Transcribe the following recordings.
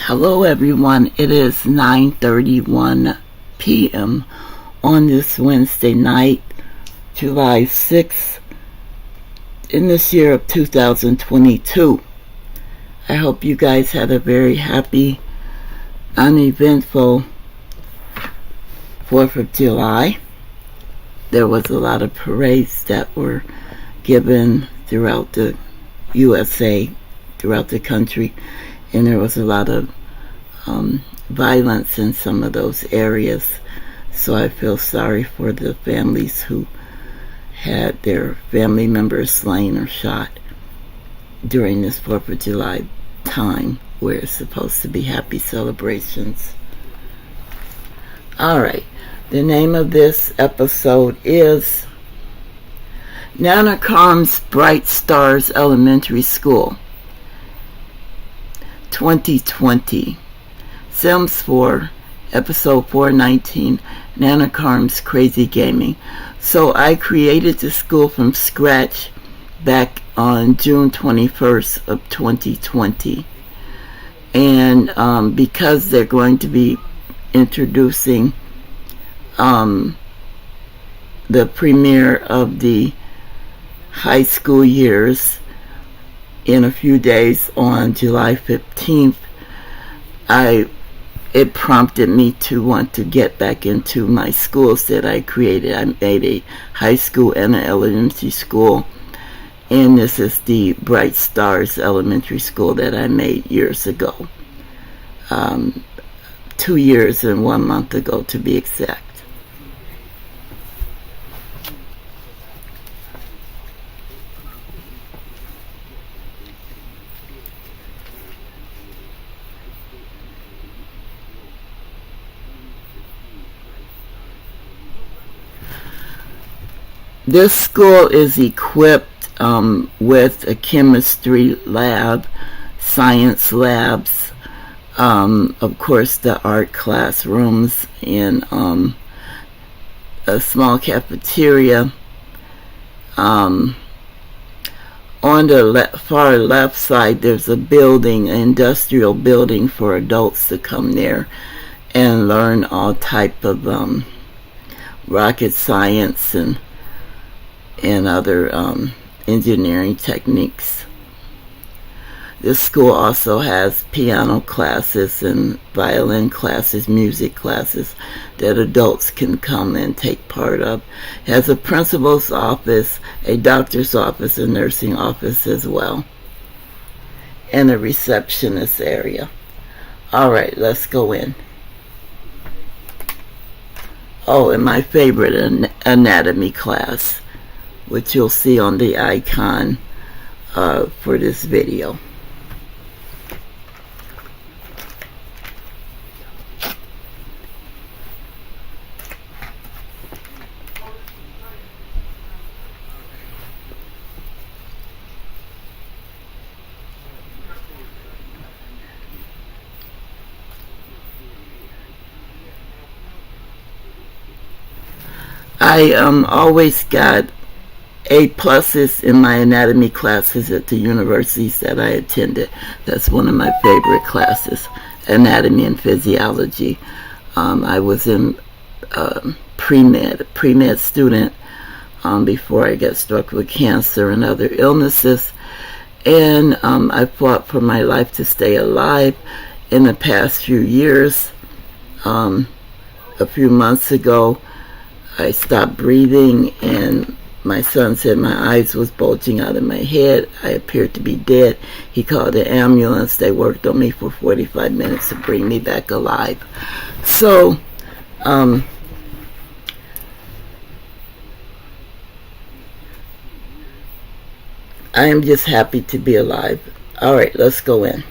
Hello everyone, it is 9:31 p.m. on this Wednesday night, July 6th, in this year of 2022. I hope you guys had a very happy, uneventful 4th of July. There was a lot of parades that were given throughout the USA, throughout the country, and there was a lot of violence in some of those areas. So I feel sorry for the families who had their family members slain or shot during this 4th of July time where it's supposed to be happy celebrations. Alright, the name of this episode is Nana Kharmz Bright Stars Elementary School 2020. Sims 4, episode 419, Nana Kharmz Krazy Gaming. So I created the school from scratch back on June 21st of 2020. And because they're going to be introducing the premiere of the high school years in a few days on July 15th, it prompted me to want to get back into my schools that I created. I made a high school and an elementary school, and this is the Bright Stars Elementary School that I made years ago. 2 years and 1 month ago, to be exact. This school is equipped with a chemistry lab, science labs, of course the art classrooms, and a small cafeteria. On the far left side there's a building, an industrial building for adults to come there and learn all type of rocket science and other engineering techniques. This school also has piano classes and violin classes, music classes that adults can come and take part of. It has a principal's office, a doctor's office, a nursing office as well, and a receptionist area. Alright, let's go in. Oh, and my favorite anatomy class, which you'll see on the icon for this video. I always got A+ in my anatomy classes at the universities that I attended. That's one of my favorite classes, anatomy and physiology. I was in pre-med student before I got struck with cancer and other illnesses. And I fought for my life to stay alive in the past few years. A few months ago, I stopped breathing, and my son said my eyes was bulging out of my head. I appeared to be dead. He called the ambulance. They worked on me for 45 minutes to bring me back alive. So, I am just happy to be alive. Alright, let's go in.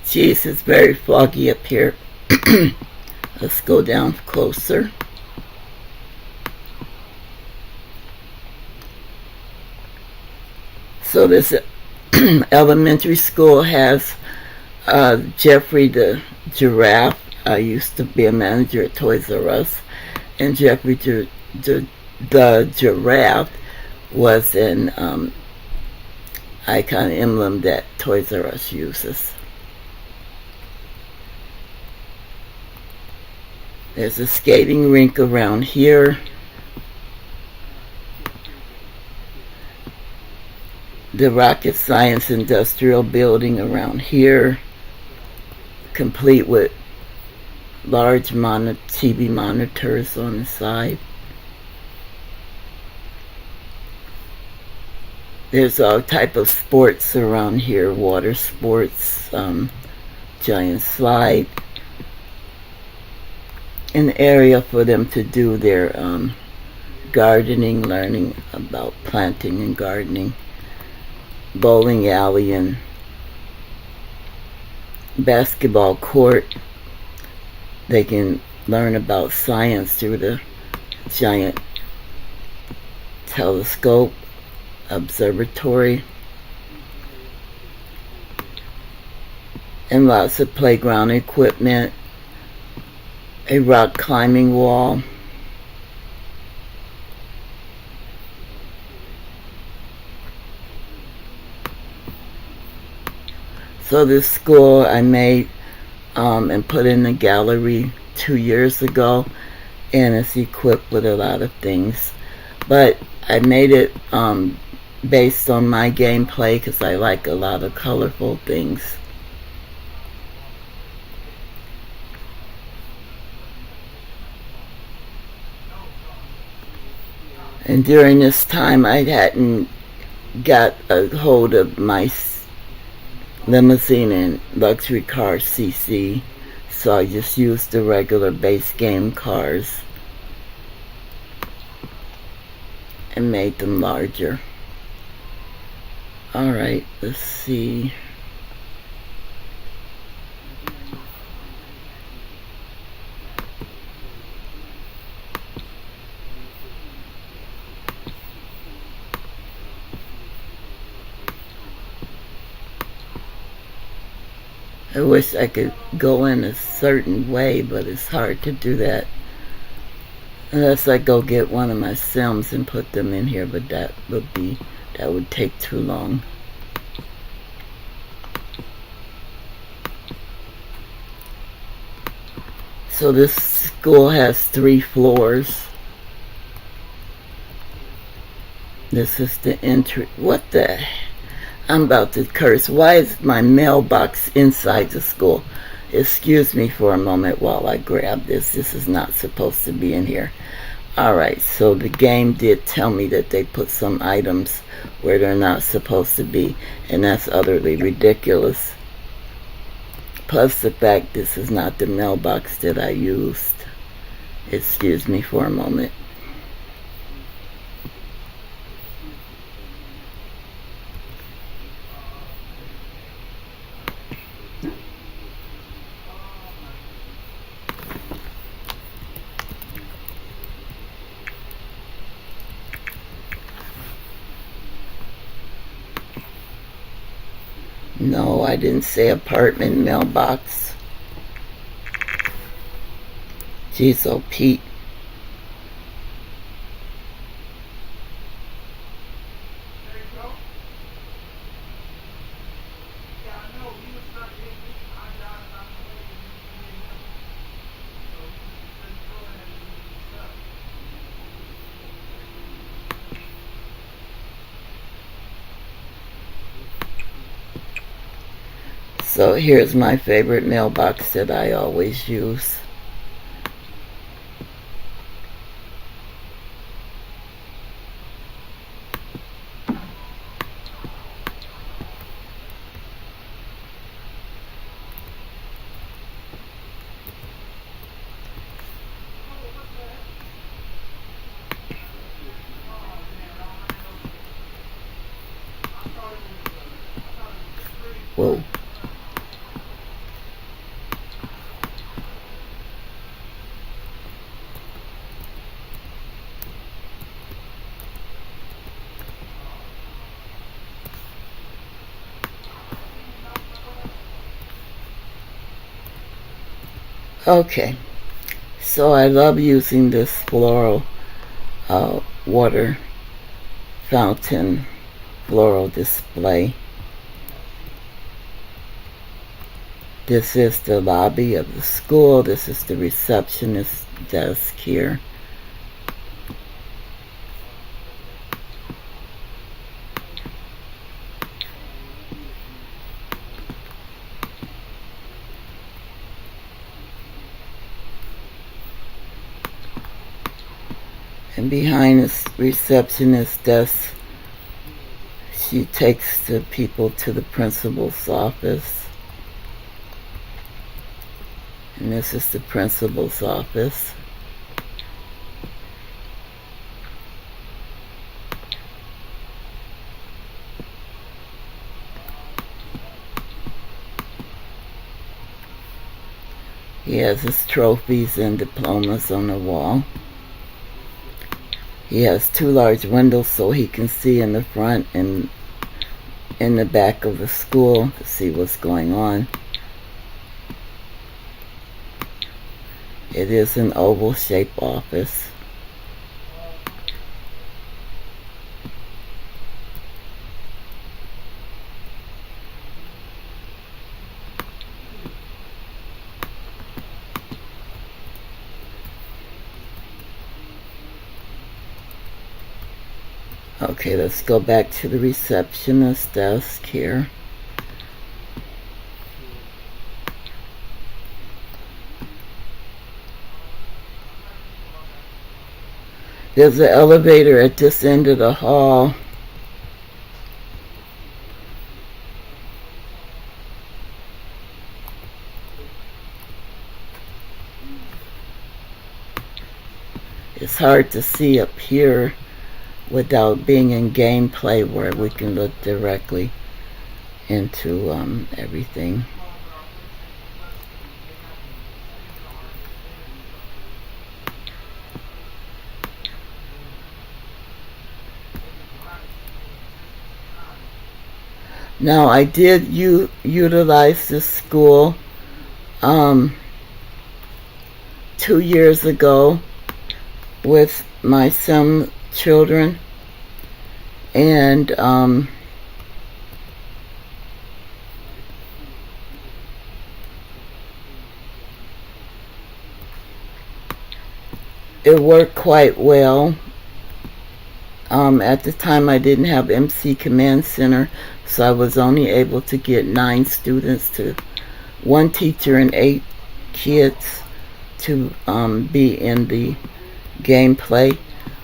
Jeez, it's very foggy up here. Let's go down closer. So this elementary school has Jeffrey the giraffe. I used to be a manager at Toys R Us, and Jeffrey the giraffe was an icon emblem that Toys R Us uses. There's a skating rink around here. The Rocket Science Industrial Building around here, complete with large TV monitors on the side. There's all type of sports around here, water sports, giant slide, an area for them to do their gardening, learning about planting and gardening, bowling alley and basketball court. They can learn about science through the giant telescope, observatory, and lots of playground equipment, a rock climbing wall, so this school I made and put in the gallery 2 years ago, and it's equipped with a lot of things, but I made it based on my gameplay because I like a lot of colorful things. And during this time I hadn't got a hold of my limousine and luxury car CC, so I just used the regular base game cars and made them larger. Alright, let's see. I wish I could go in a certain way, but it's hard to do that unless I go get one of my Sims and put them in here, but that would take too long. So this school has 3 floors. This is the entry. What the? I'm about to curse. Why is my mailbox inside the school? Excuse me for a moment while I grab this. This is not supposed to be in here. Alright, so the game did tell me that they put some items where they're not supposed to be, and that's utterly ridiculous. Plus the fact this is not the mailbox that I used. Excuse me for a moment. No, I didn't say apartment mailbox. Jeez, oh Pete. So here's my favorite mailbox that I always use. Whoa. Okay, so I love using this floral water fountain floral display. This is the lobby of the school. This is the receptionist desk here. And behind this receptionist desk, she takes the people to the principal's office. And this is the principal's office. He has his trophies and diplomas on the wall. He has two large windows so he can see in the front and in the back of the school to see what's going on. It is an oval-shaped office. Okay, let's go back to the receptionist desk here. There's an elevator at this end of the hall. It's hard to see up here without being in gameplay where we can look directly into everything. Now I did utilize this school 2 years ago with my son children, and it worked quite well. At the time I didn't have MC Command Center, so I was only able to get 9 students to 1 teacher and 8 kids to be in the gameplay.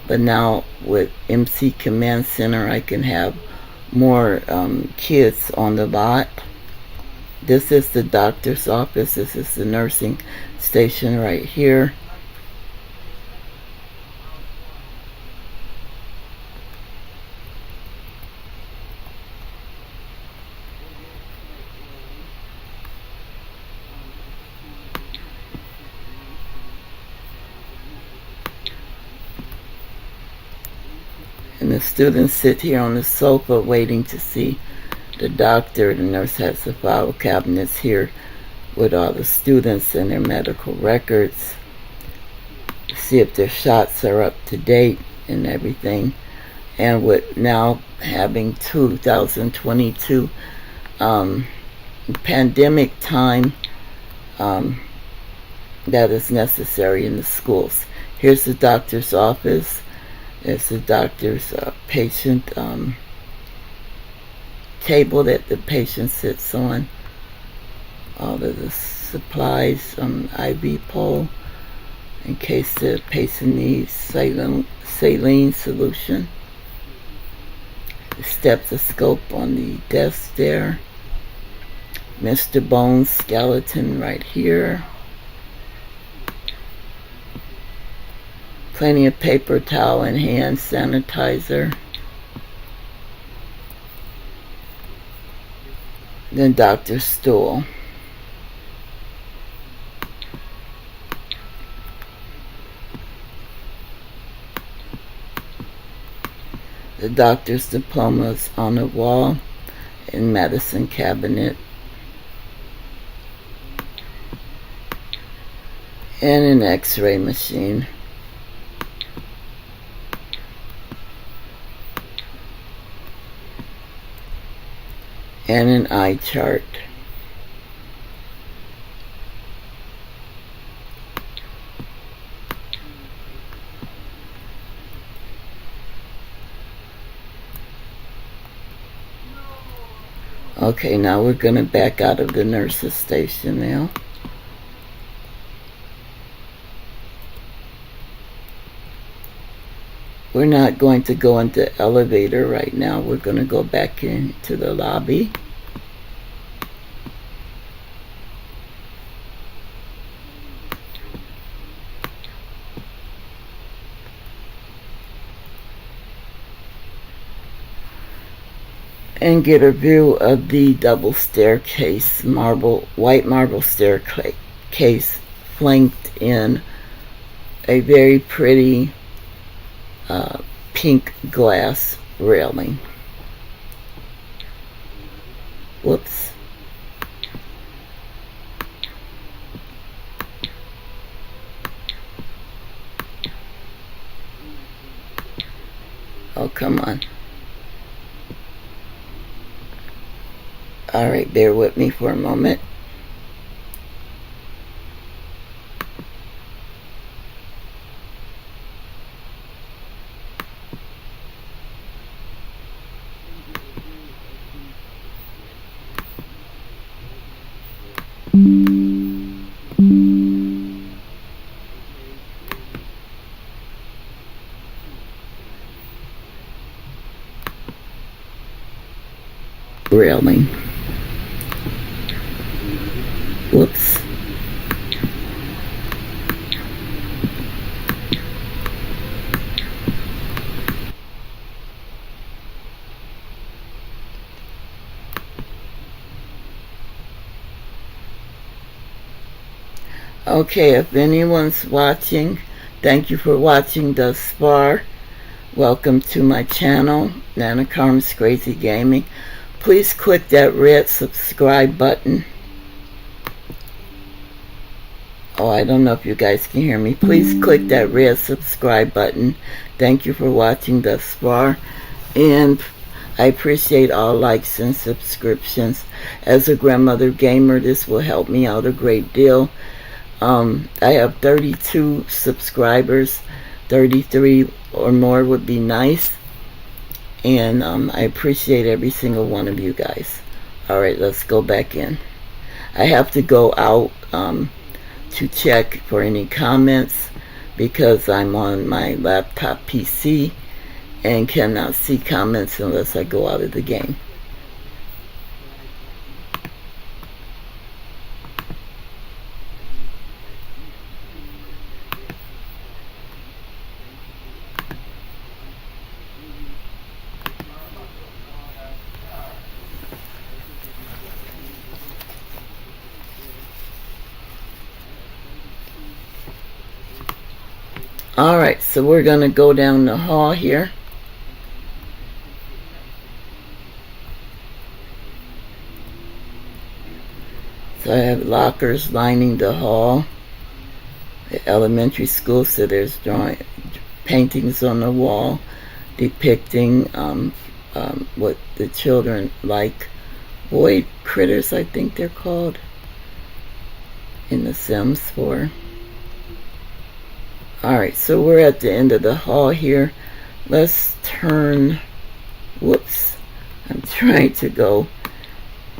But now with MC Command Center, I can have more kids on the lot. This is the doctor's office. This is the nursing station right here. And the students sit here on the sofa waiting to see the doctor. The nurse has the file cabinets here with all the students and their medical records to see if their shots are up to date and everything. And with now having 2022 pandemic time, that is necessary in the schools. Here's the doctor's office. It's the doctor's patient table that the patient sits on. All of the supplies, IV pole in case the patient needs saline solution. The stethoscope on the desk there. Mr. Bones' skeleton right here. Plenty of paper towel and hand sanitizer. Then doctor's stool. The doctor's diplomas on the wall in medicine cabinet. and an X-ray machine. And an eye chart. Okay, now we're going to back out of the nurse's station now. We're not going to go into the elevator right now. We're going to go back into the lobby. And get a view of the double staircase, white marble staircase flanked in a very pretty pink glass railing. Whoops. Oh, come on. Alright, bear with me for a moment. Railing. Whoops. Okay, if anyone's watching, thank you for watching thus far. Welcome to my channel, Kharmz Krazy Gaming. Please click that red subscribe button. Oh, I don't know if you guys can hear me. Please click that red subscribe button. Thank you for watching thus far. And I appreciate all likes and subscriptions. As a grandmother gamer, this will help me out a great deal. I have 32 subscribers. 33 or more would be nice. And I appreciate every single one of you guys. Alright, let's go back in. I have to go out to check for any comments because I'm on my laptop PC and cannot see comments unless I go out of the game. Alright, so we're going to go down the hall here. So I have lockers lining the hall. The elementary school, so there's paintings on the wall depicting what the children like. Void critters, I think they're called, in The Sims 4. Alright, so we're at the end of the hall here. Let's turn, whoops, I'm trying to go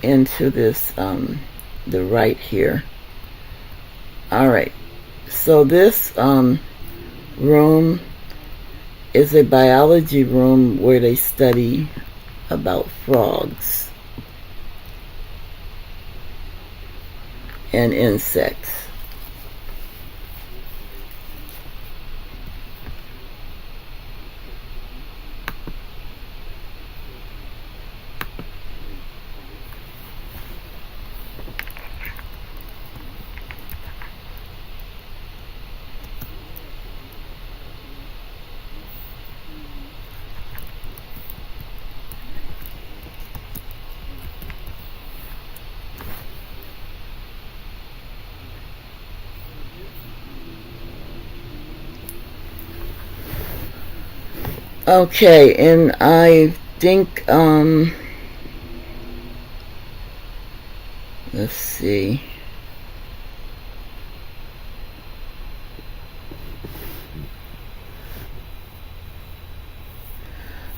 into this, the right here. Alright, so this room is a biology room where they study about frogs and insects. Okay, and I think, let's see.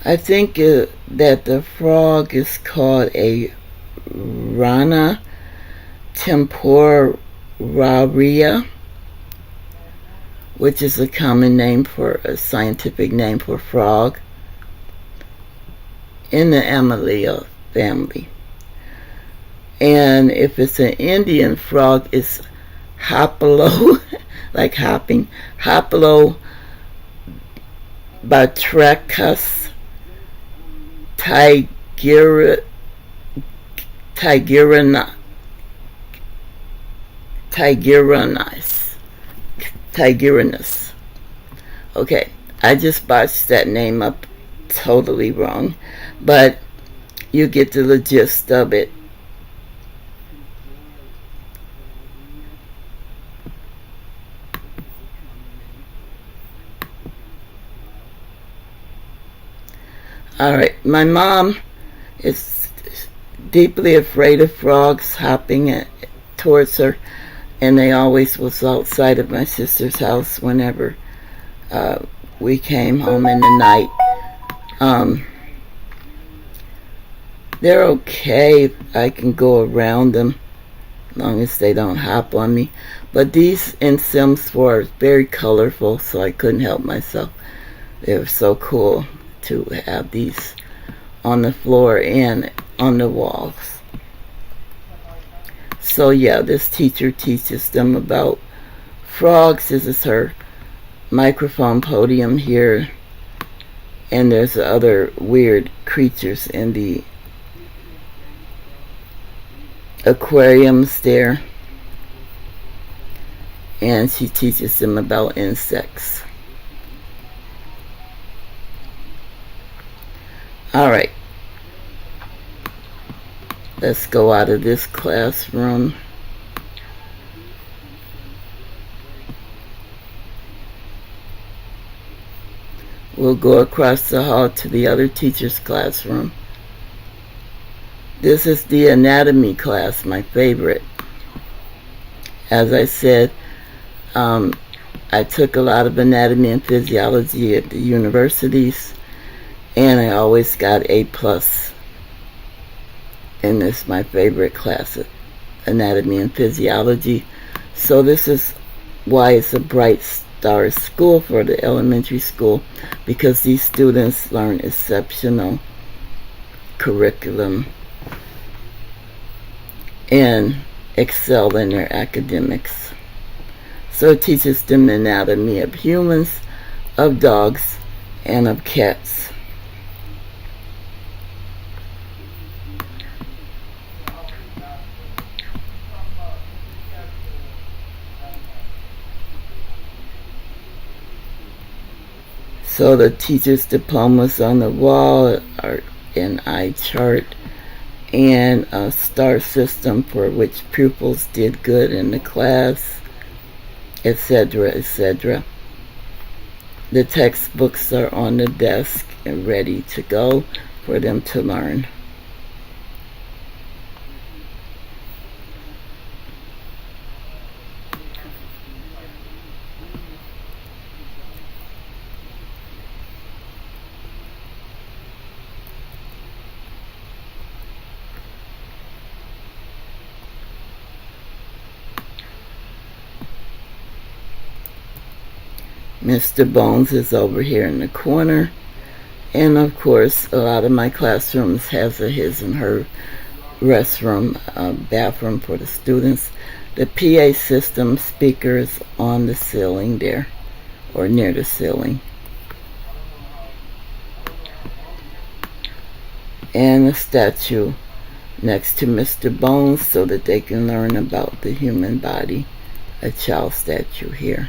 I think that the frog is called a rana temporaria, which is a common name for a scientific name for frog in the Mammalia family. And if it's an Indian frog, it's Hoplo, like hopping, Hoplobatrachus tigerinus. Okay, I just botched that name up totally wrong, but you get the gist of it. Alright, my mom is deeply afraid of frogs hopping towards her, and they always was outside of my sister's house whenever we came home in the night. They're okay. I can go around them as long as they don't hop on me. But these in Sims 4 are very colorful, so I couldn't help myself. They were so cool to have these on the floor and on the walls. So yeah, this teacher teaches them about frogs. This is her microphone podium here, and there's other weird creatures in the aquariums there, and she teaches them about insects. Alright, let's go out of this classroom. We'll go across the hall to the other teacher's classroom. This is the anatomy class, my favorite. As I said, I took a lot of anatomy and physiology at the universities, and I always got A+. And this is my favorite class, anatomy and physiology. So this is why it's a bright star school for the elementary school, because these students learn exceptional curriculum and excel in their academics. So it teaches them the anatomy of humans, of dogs, and of cats. So the teacher's diplomas on the wall are an eye chart and a star system for which pupils did good in the class, etc., etc. The textbooks are on the desk and ready to go for them to learn. Mr. Bones is over here in the corner, and of course a lot of my classrooms has a his and her restroom, bathroom for the students. The PA system speakers on the ceiling there, or near the ceiling, and a statue next to Mr. Bones so that they can learn about the human body, a child statue here.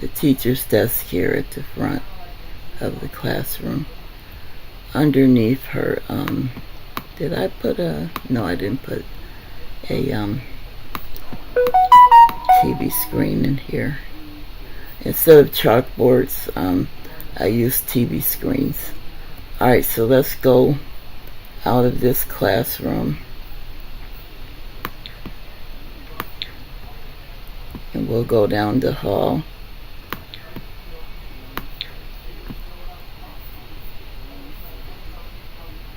The teacher's desk here at the front of the classroom. Underneath her, did I put a, no, I didn't put a TV screen in here. Instead of chalkboards, I use TV screens. Alright, so let's go out of this classroom. And we'll go down the hall.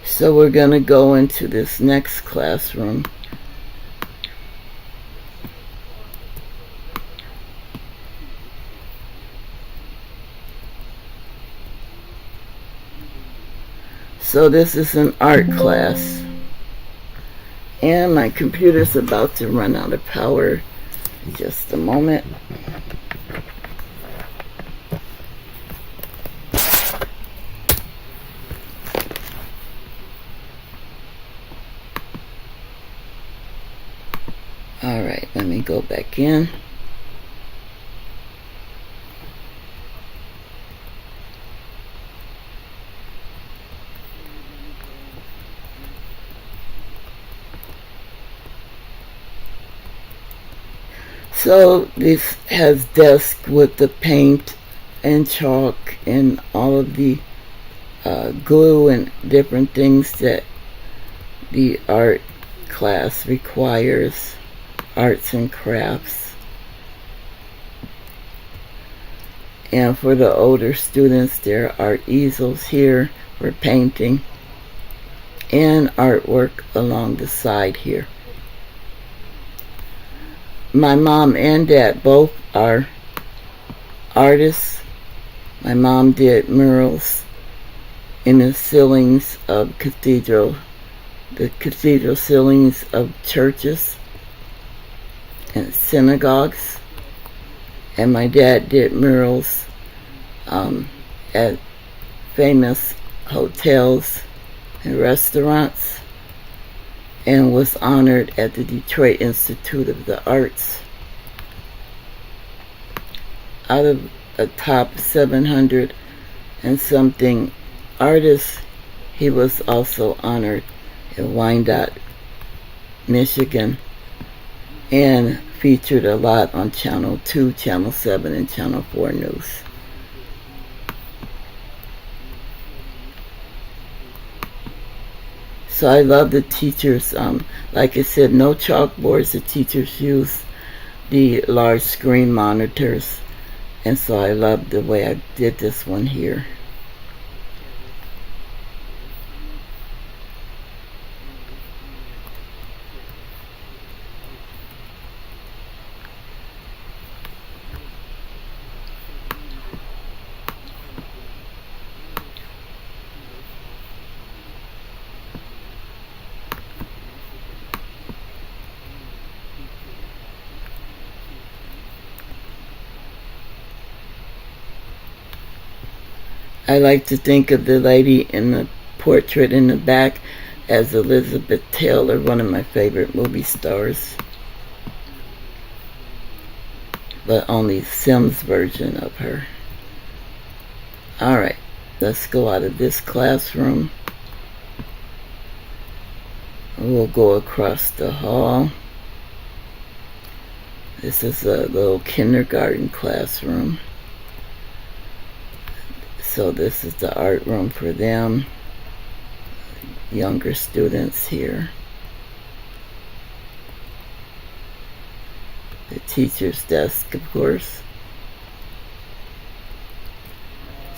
So we're going to go into this next classroom. So this is an art class. And my computer's about to run out of power. Just a moment. Alright, let me go back in. So this has desk with the paint and chalk and all of the glue and different things that the art class requires. Arts and crafts. And for the older students, there are easels here for painting and artwork along the side here. My mom and dad both are artists. My mom did murals in the ceilings of the cathedral ceilings of churches and synagogues, and my dad did murals at famous hotels and restaurants, and was honored at the Detroit Institute of the Arts. Out of a top 700 and something artists, he was also honored at Wyandotte, Michigan, and featured a lot on Channel 2, Channel 7, and Channel 4 News. So I love the teachers. Like I said, no chalkboards. The teachers use the large screen monitors. And so I love the way I did this one here. I like to think of the lady in the portrait in the back as Elizabeth Taylor, one of my favorite movie stars. But only Sims version of her. Alright, let's go out of this classroom. We'll go across the hall. This is a little kindergarten classroom. So this is the art room for them. Younger students here. The teacher's desk, of course.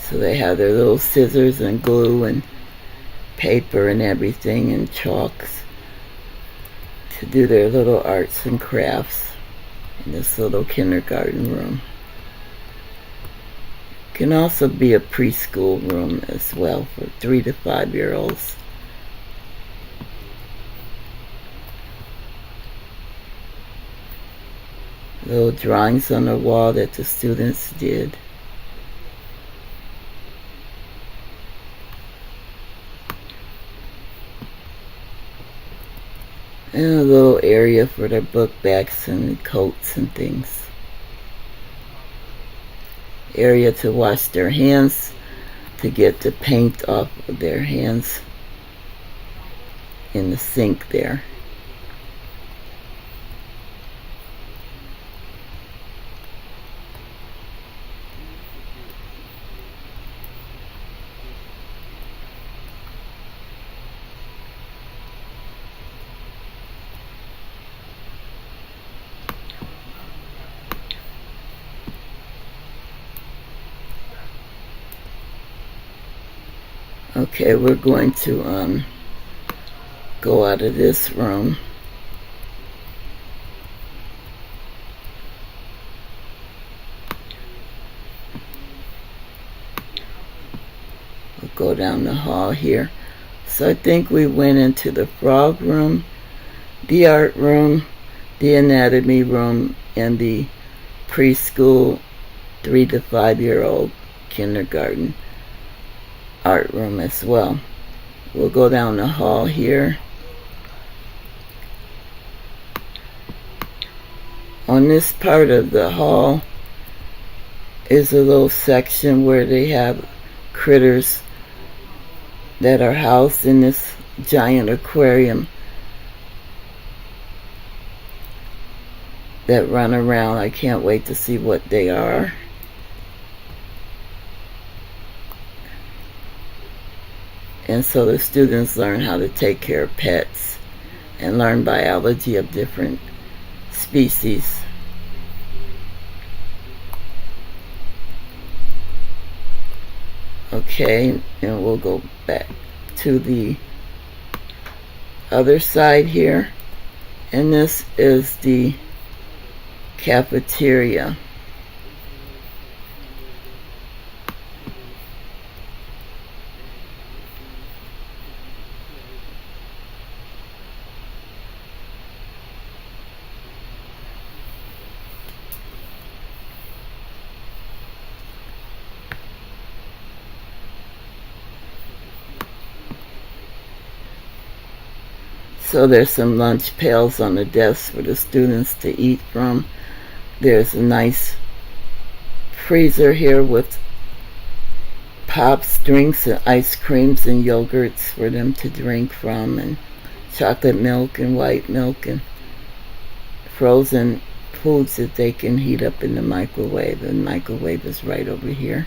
So they have their little scissors and glue and paper and everything and chalks to do their little arts and crafts in this little kindergarten room. Can also be a preschool room as well for 3 to 5-year-olds. Little drawings on the wall that the students did. And a little area for their book bags and coats and things. Area to wash their hands, to get the paint off of their hands in the sink there. Okay, we're going to go out of this room. We'll go down the hall here. So I think we went into the frog room, the art room, the anatomy room, and the preschool 3 to 5-year-old kindergarten art room as well. We'll go down the hall here. On this part of the hall is a little section where they have critters that are housed in this giant aquarium that run around. I can't wait to see what they are. And so the students learn how to take care of pets and learn biology of different species. Okay, and we'll go back to the other side here. And this is the cafeteria. So there's some lunch pails on the desk for the students to eat from. There's a nice freezer here with pops, drinks, and ice creams and yogurts for them to drink from, and chocolate milk and white milk and frozen foods that they can heat up in the microwave. The microwave is right over here.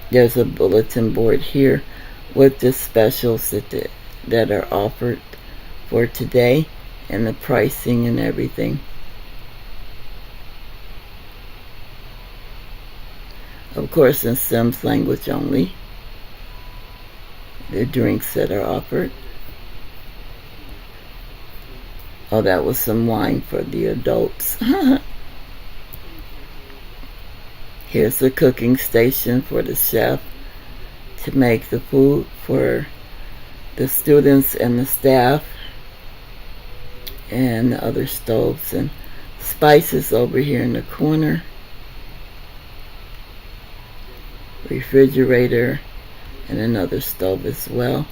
There's a bulletin board here with the specials that are offered for today and the pricing and everything. Of course, in Sims language only. The drinks that are offered. Oh, that was some wine for the adults. Here's the cooking station for the chef to make the food for the students and the staff, and the other stoves and spices over here in the corner. Refrigerator and another stove as well.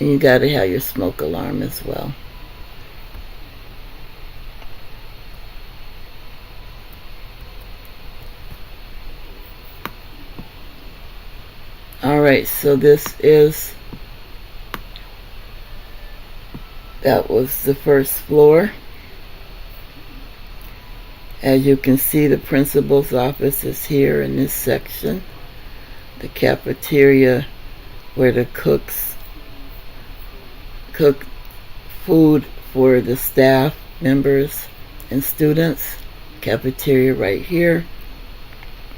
And you gotta have your smoke alarm as well. Alright, so that was the first floor. As you can see, the principal's office is here in this section. The cafeteria, where the cooks cook food for the staff members and students. Cafeteria right here.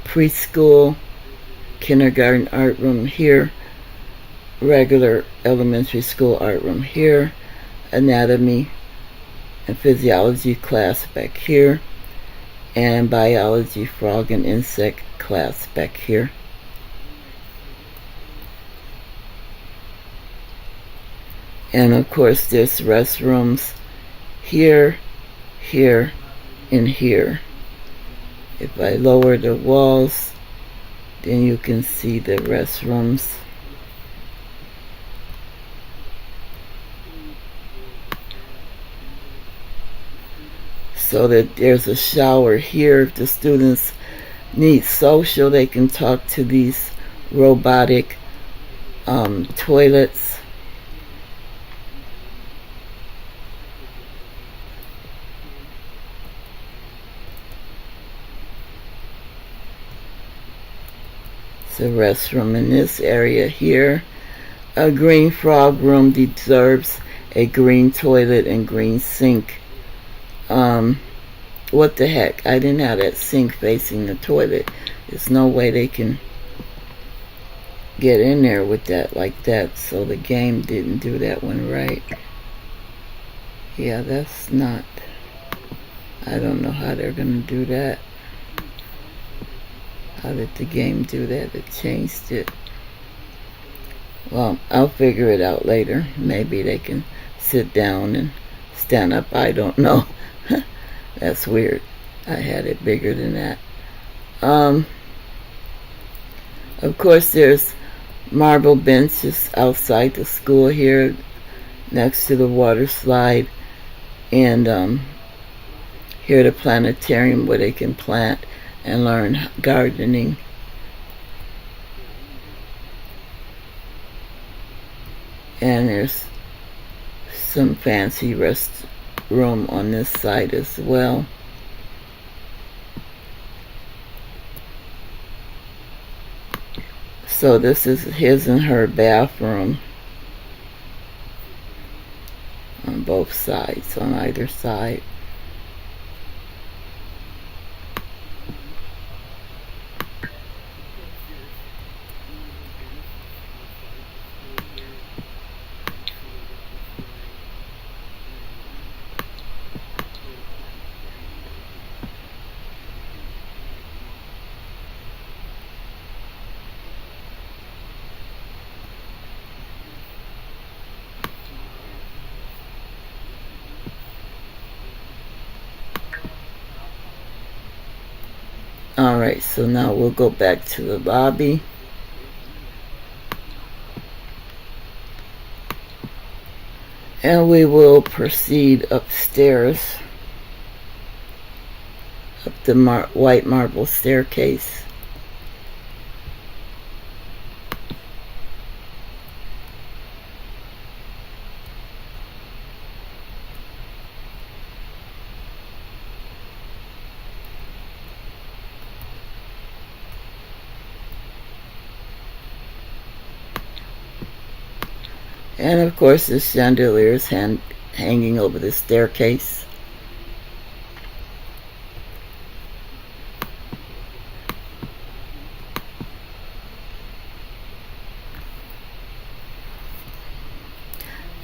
Preschool, kindergarten art room here. Regular elementary school art room here. Anatomy and physiology class back here, and biology, frog and insect class back here. And of course there's restrooms here, here, and here. If I lower the walls, then you can see the restrooms. So that there's a shower here. If the students need social, they can talk to these robotic toilets. It's a restroom in this area here. A green frog room deserves a green toilet and green sink. What the heck? I didn't have that sink facing the toilet. There's no way they can get in there with that like that, so the game didn't do that one right. Yeah, that's not, I don't know how they're gonna do that. How did the game do that? It changed it. Well, I'll figure it out later. Maybe they can sit down and stand up. I don't know. That's weird. I had it bigger than that. Of course, there's marble benches outside the school here next to the water slide. And here the planetarium where they can plant and learn gardening. And there's some fancy restroom on this side as well. So this is his and her bathroom on both sides, on either side. Alright, so now we'll go back to the lobby. And we will proceed upstairs, up the white marble staircase. And of course the chandelier is hanging over the staircase.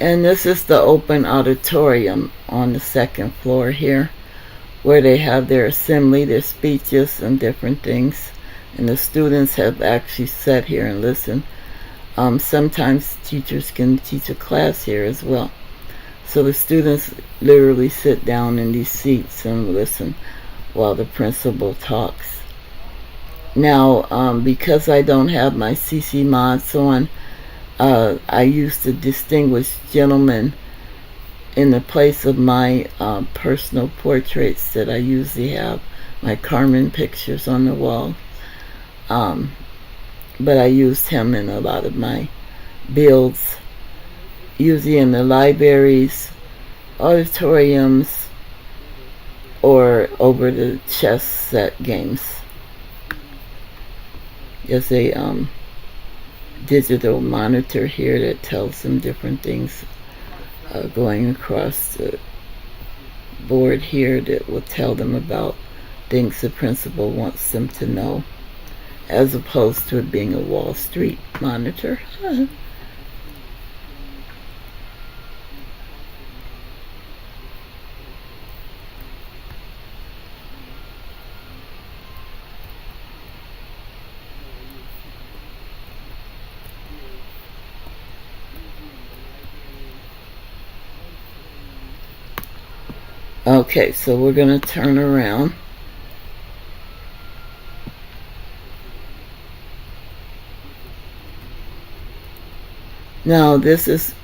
And this is the open auditorium on the second floor here, where they have their assembly, their speeches and different things. And the students have actually sat here and listened. Sometimes teachers can teach a class here as well. So the students literally sit down in these seats and listen while the principal talks. Now, because I don't have my CC mods on, I used to distinguish gentlemen in the place of my personal portraits that I usually have, my Carmen pictures on the wall. But I used him in a lot of my builds, usually in the libraries, auditoriums, or over the chess set games. There's a digital monitor here that tells them different things going across the board here that will tell them about things the principal wants them to know, as opposed to it being a Wall Street monitor. Okay, so we're going to turn around. Now, this is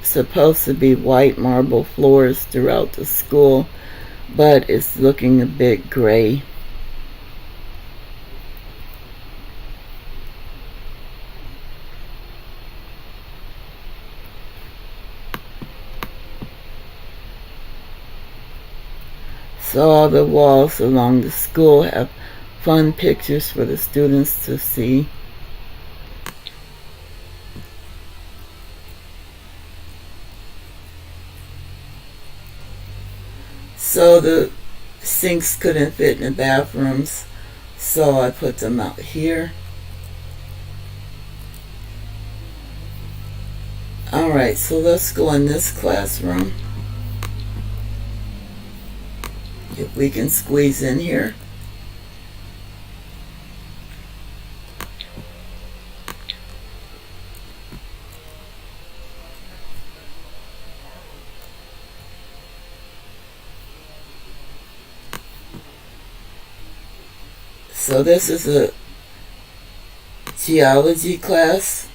supposed to be white marble floors throughout the school, but it's looking a bit gray. So all the walls along the school have fun pictures for the students to see. So the sinks couldn't fit in the bathrooms, so I put them out here. Alright, so let's go in this classroom. If we can squeeze in here. So this is a geology class.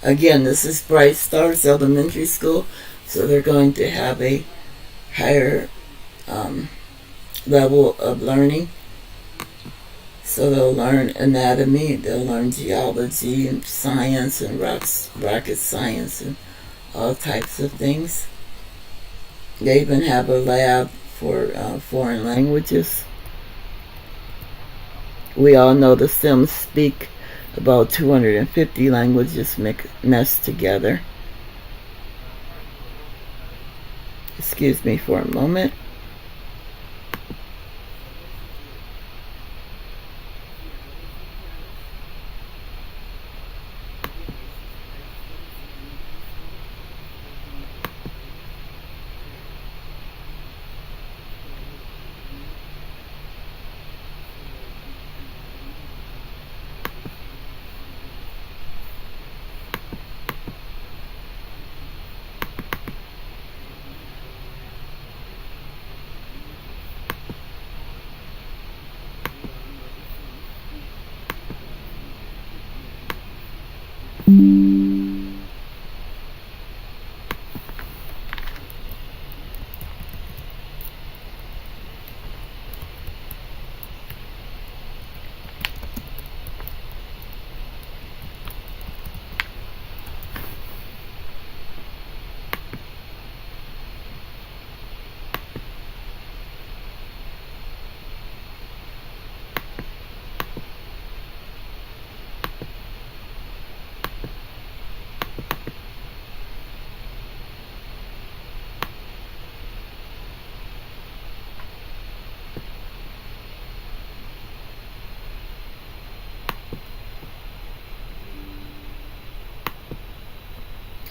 Again, this is Bright Stars Elementary School, so they're going to have a higher level of learning. So they'll learn anatomy, they'll learn geology and science and rocket science and all types of things. They even have a lab for foreign languages. We all know the Sims speak about 250 languages messed together. Excuse me for a moment.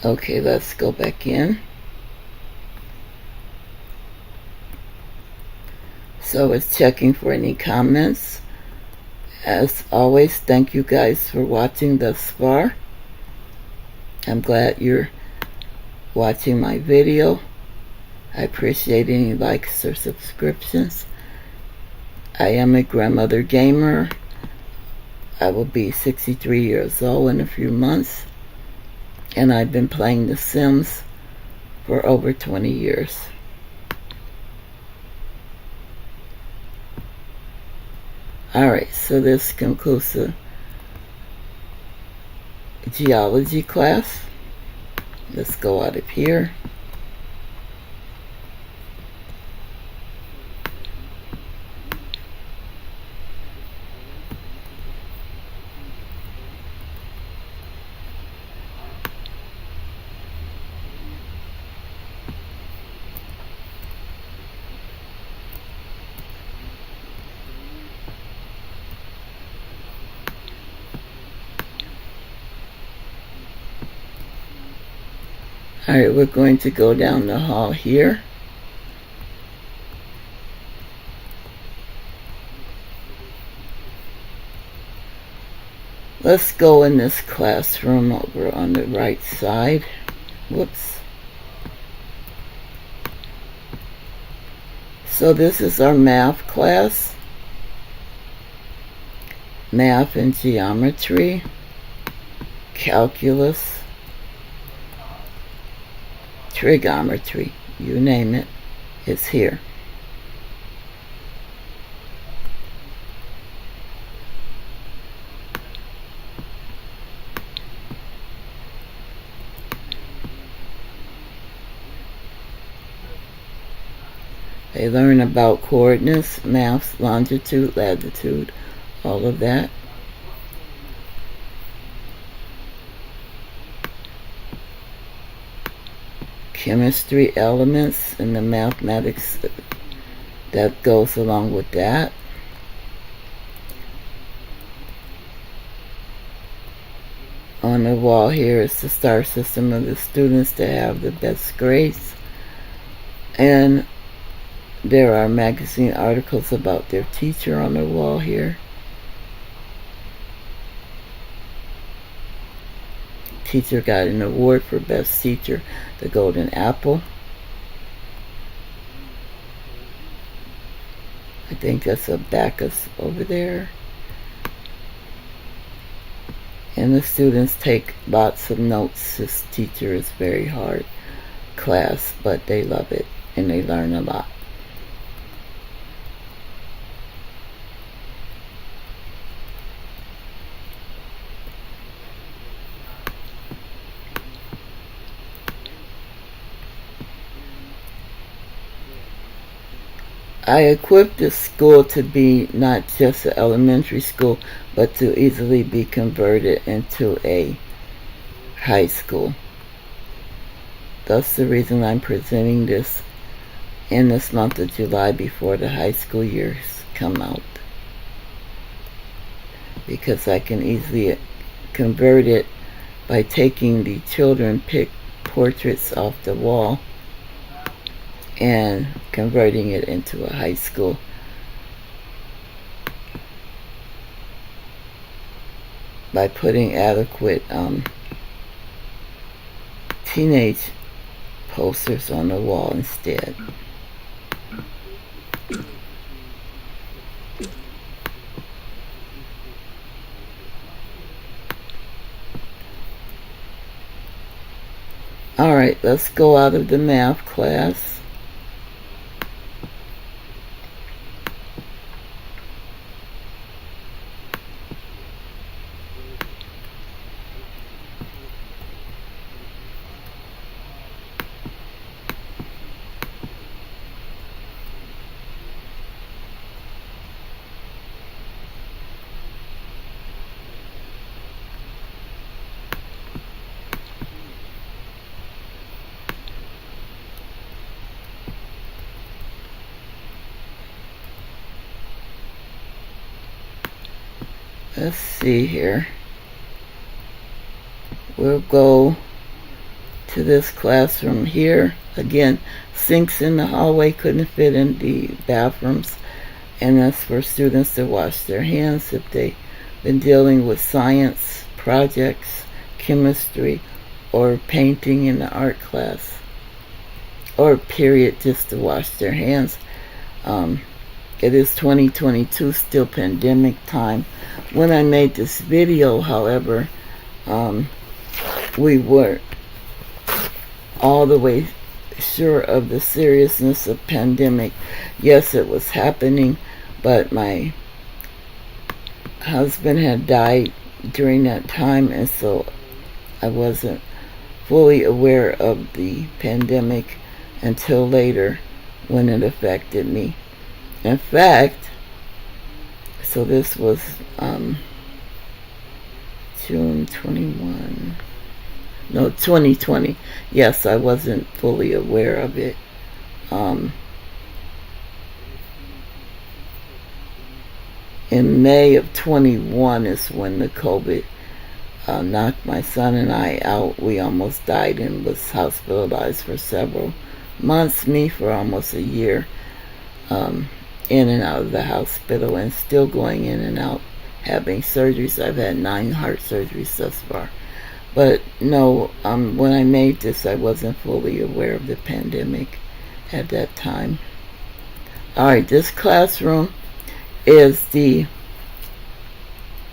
Okay, let's go back in. So it's checking for any comments. As always, thank you guys for watching thus far. I'm glad you're watching my video. I appreciate any likes or subscriptions. I am a grandmother gamer. I will be 63 years old in a few months. And I've been playing The Sims for over 20 years. Alright, so this concludes the geology class. Let's go out of here. Alright, we're going to go down the hall here. Let's go in this classroom over on the right side. Whoops. So this is our math class. Math and geometry, calculus, trigonometry, you name it, it's here. They learn about coordinates, math, longitude, latitude, all of that. Chemistry elements and the mathematics that goes along with that. On the wall here is the star system of the students that have the best grades. And there are magazine articles about their teacher on the wall here. Teacher got an award for best teacher, the Golden Apple. I think that's a Bacchus over there. And the students take lots of notes. This teacher is very hard class, but they love it and they learn a lot. I equipped this school to be not just an elementary school, but to easily be converted into a high school. That's the reason I'm presenting this in this month of July before the high school years come out. Because I can easily convert it by taking the children pick portraits off the wall and converting it into a high school. By putting adequate teenage posters on the wall instead. Alright, let's go out of the math class. Let's see here. We'll go to this classroom here. Again, sinks in the hallway couldn't fit in the bathrooms. And that's for students to wash their hands if they've been dealing with science projects, chemistry, or painting in the art class. Or period, just to wash their hands. It is 2022, still pandemic time. When I made this video, however, we weren't all the way sure of the seriousness of pandemic. Yes, it was happening, but my husband had died during that time, and so I wasn't fully aware of the pandemic until later when it affected me. In fact, so this was June 21, no, 2020. Yes, I wasn't fully aware of it. In May of 21 is when the COVID knocked my son and I out. We almost died and was hospitalized for several months, me for almost a year. In and out of the hospital and still going in and out having surgeries. I've had 9 heart surgeries thus far. But no, when I made this, I wasn't fully aware of the pandemic at that time. Alright, this classroom is the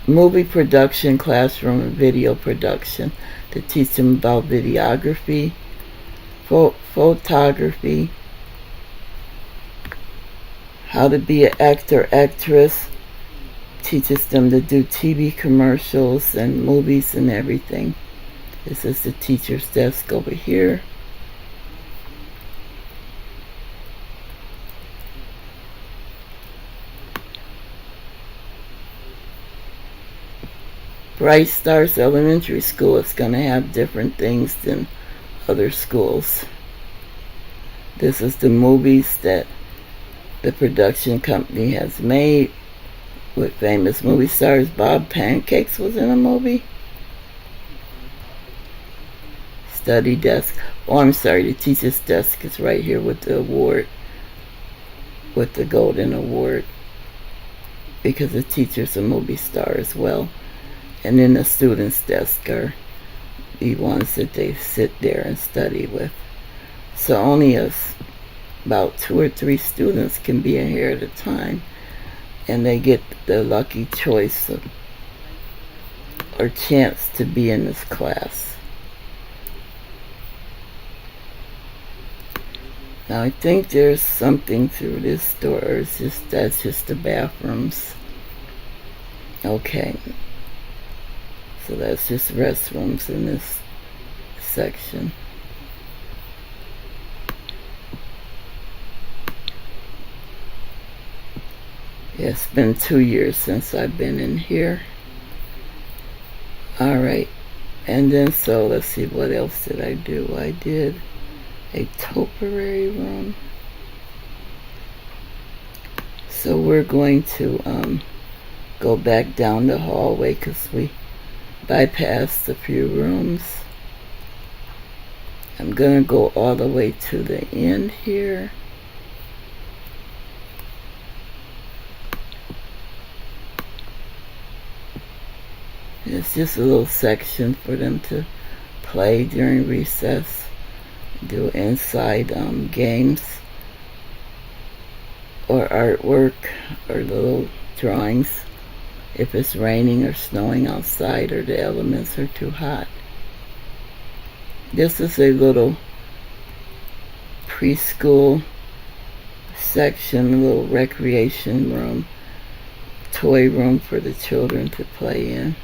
movie production classroom and video production to teach them about videography, photography, how to be an actor, actress, teaches them to do TV commercials and movies and everything. This is the teacher's desk over here. Bright Stars Elementary School is going to have different things than other schools. This is the movies that the production company has made with famous movie stars. Bob Pancakes was in a movie. study desk. Oh, I'm sorry, the teacher's desk is right here with the award, with the golden award, because the teacher's a movie star as well. And then the students' desk are the ones that they sit there and study with. So only about 2 or 3 students can be in here at a time, and they get the lucky choice or chance to be in this class. Now I think there's something through this door, or that's just the bathrooms. Okay, so that's just restrooms in this section. Yeah, it's been 2 years since I've been in here. Alright, and then so let's see, what else did I do? I did a Telporary Room. So we're going to go back down the hallway because we bypassed a few rooms. I'm going to go all the way to the end here. It's just a little section for them to play during recess, do inside games or artwork or little drawings if it's raining or snowing outside or the elements are too hot. This is a little preschool section, a little recreation room, toy room for the children to play in.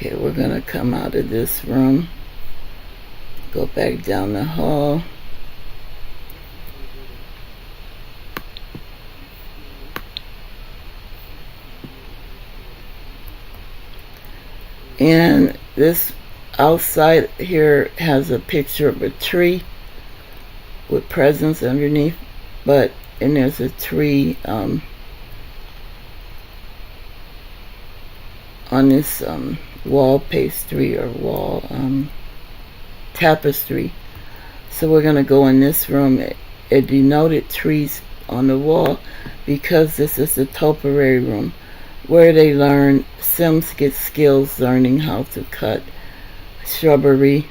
Okay, we're going to come out of this room, go back down the hall. And this outside here has a picture of a tree with presents underneath, and there's a tree on this wall pastry or wall tapestry. So we're going to go in this room. It denoted trees on the wall because this is the Telporary Room where they learn, Sims get skills learning how to cut shrubbery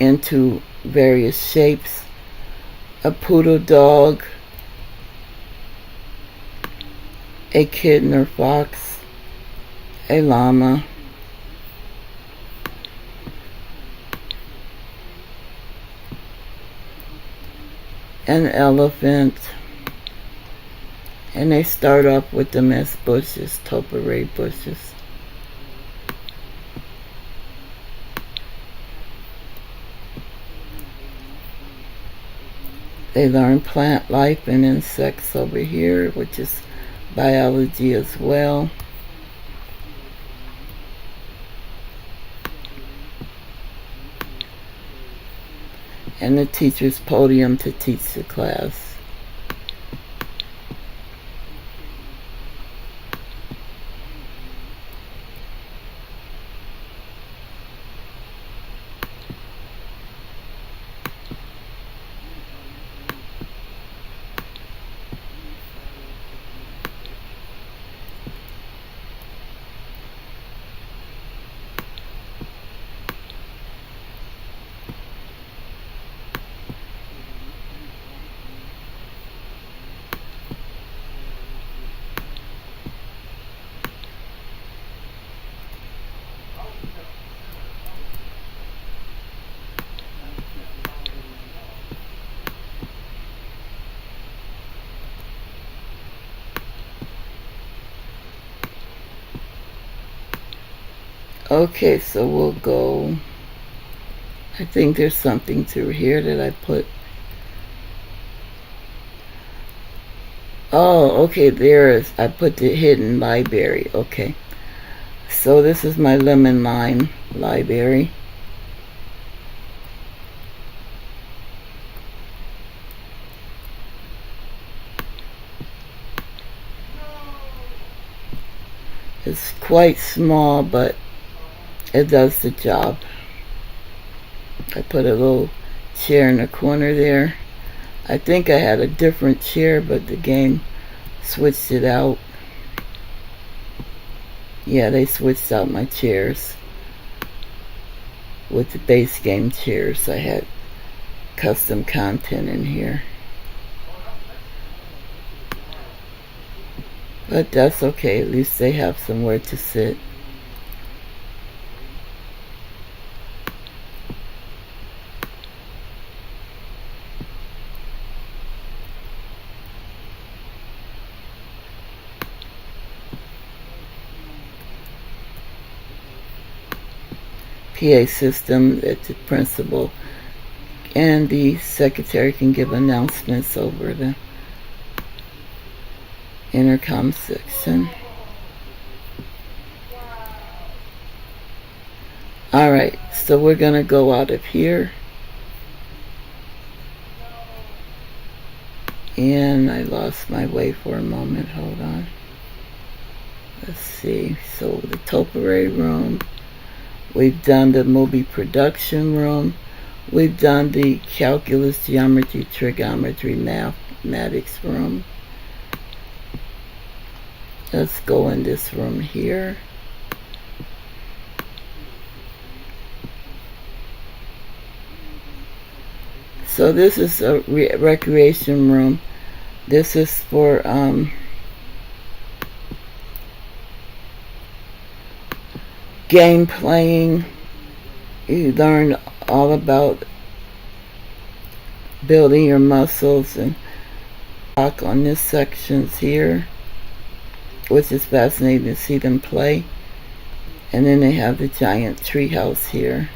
into various shapes. A poodle dog, a kitten or fox, a llama, an elephant, and they start off with them as bushes, topiary bushes. They learn plant life and insects over here, which is biology as well. And the teacher's podium to teach the class. Okay, so we'll go, I think there's something through here that I put Oh, okay, there is. I put the hidden library. Okay. So this is my lemon lime library. It's quite small, but it does the job. I put a little chair in the corner there. I think I had a different chair, but the game switched it out. Yeah, they switched out my chairs. With the base game chairs, I had custom content in here. But that's okay, at least they have somewhere to sit. PA system that the principal and the secretary can give announcements over the intercom section. Alright, so we're going to go out of here. And I lost my way for a moment. Hold on. Let's see. So the Telporary Room. We've done the movie production room. We've done the calculus, geometry, trigonometry, mathematics room. Let's go in this room here. So this is a recreation room. This is for game playing. You learn all about building your muscles and talk on this sections here, which is fascinating to see them play. And then they have the giant tree house here.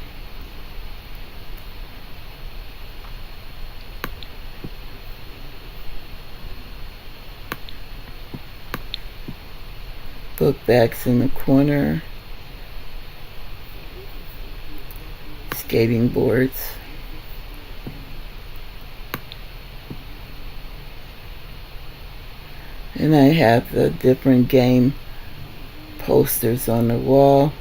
Book bags in the corner. Skating boards. And I have the different game posters on the wall.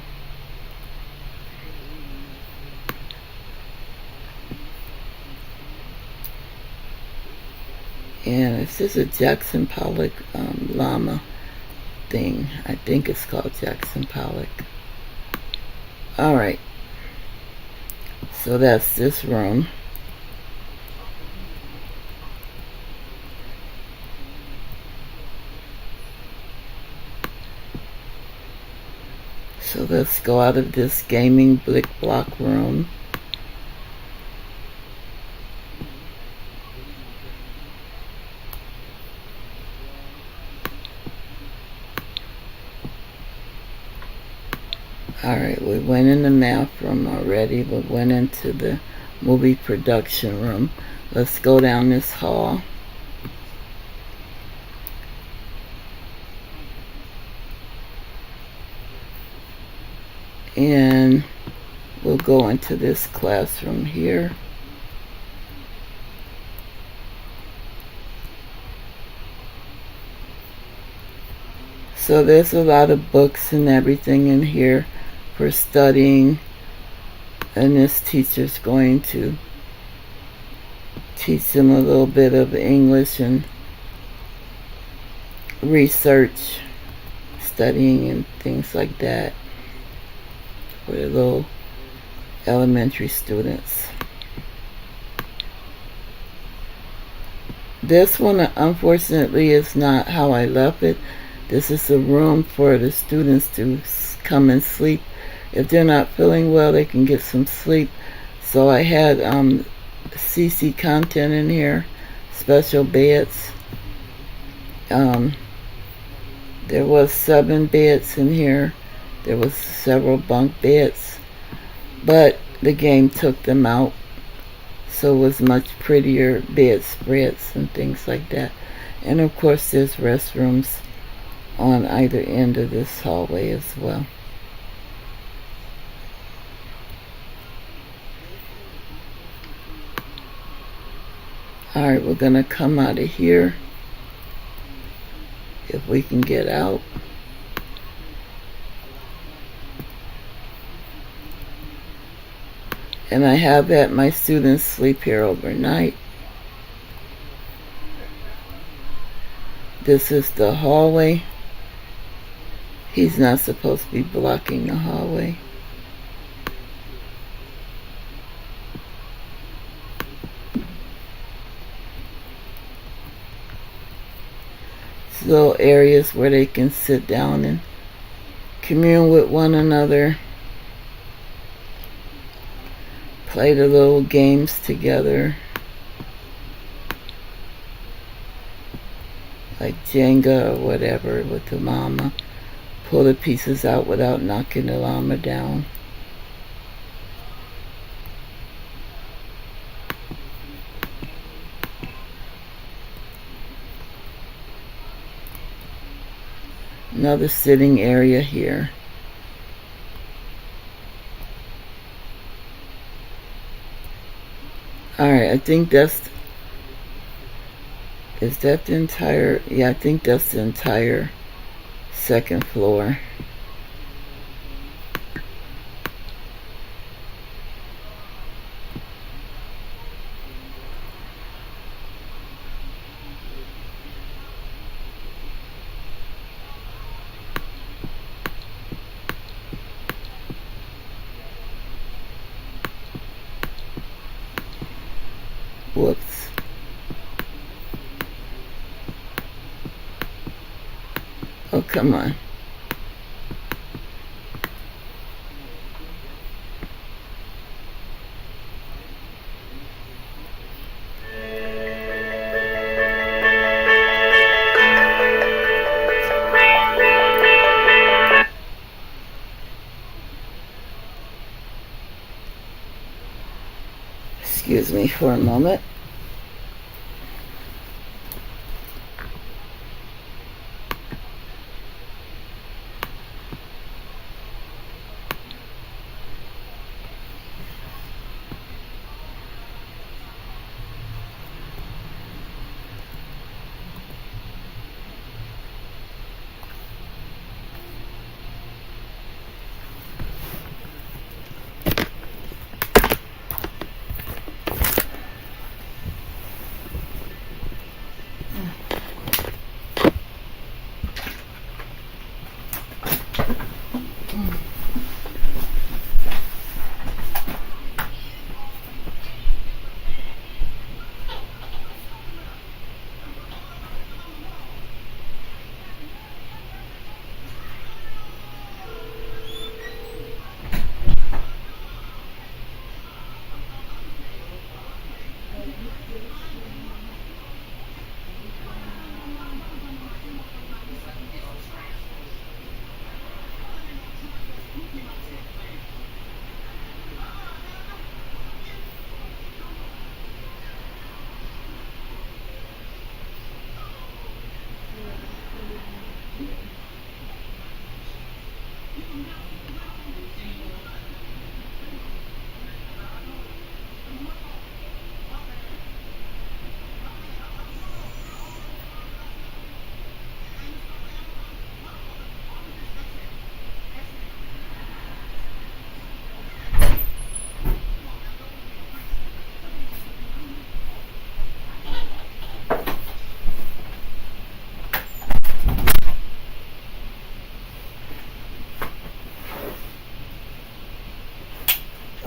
And it's just a Jackson Pollock Llama thing. I think it's called Jackson Pollock. Alright. So that's this room. So let's go out of this gaming blick block room. Alright, we went in the math room already. We went into the movie production room. Let's go down this hall. And we'll go into this classroom here. So there's a lot of books and everything in here for studying, and this teacher's going to teach them a little bit of English and research, studying and things like that for the little elementary students. This one unfortunately is not how I left it. This is a room for the students to come and sleep. If they're not feeling well, they can get some sleep. So I had CC content in here, special beds. There was 7 beds in here. There was several bunk beds, but the game took them out, so it was much prettier bedspreads and things like that. And of course there's restrooms on either end of this hallway as well. Alright, we're gonna come out of here if we can get out. And I have had my students sleep here overnight. This is the hallway. He's not supposed to be blocking the hallway. Little areas where they can sit down and commune with one another, play the little games together, like Jenga or whatever with the llama. Pull the pieces out without knocking the llama down. Another sitting area here. Alright, I think that's... Is that the entire... Yeah, I think that's the entire second floor. Whoops. Oh, come on. Excuse me for a moment.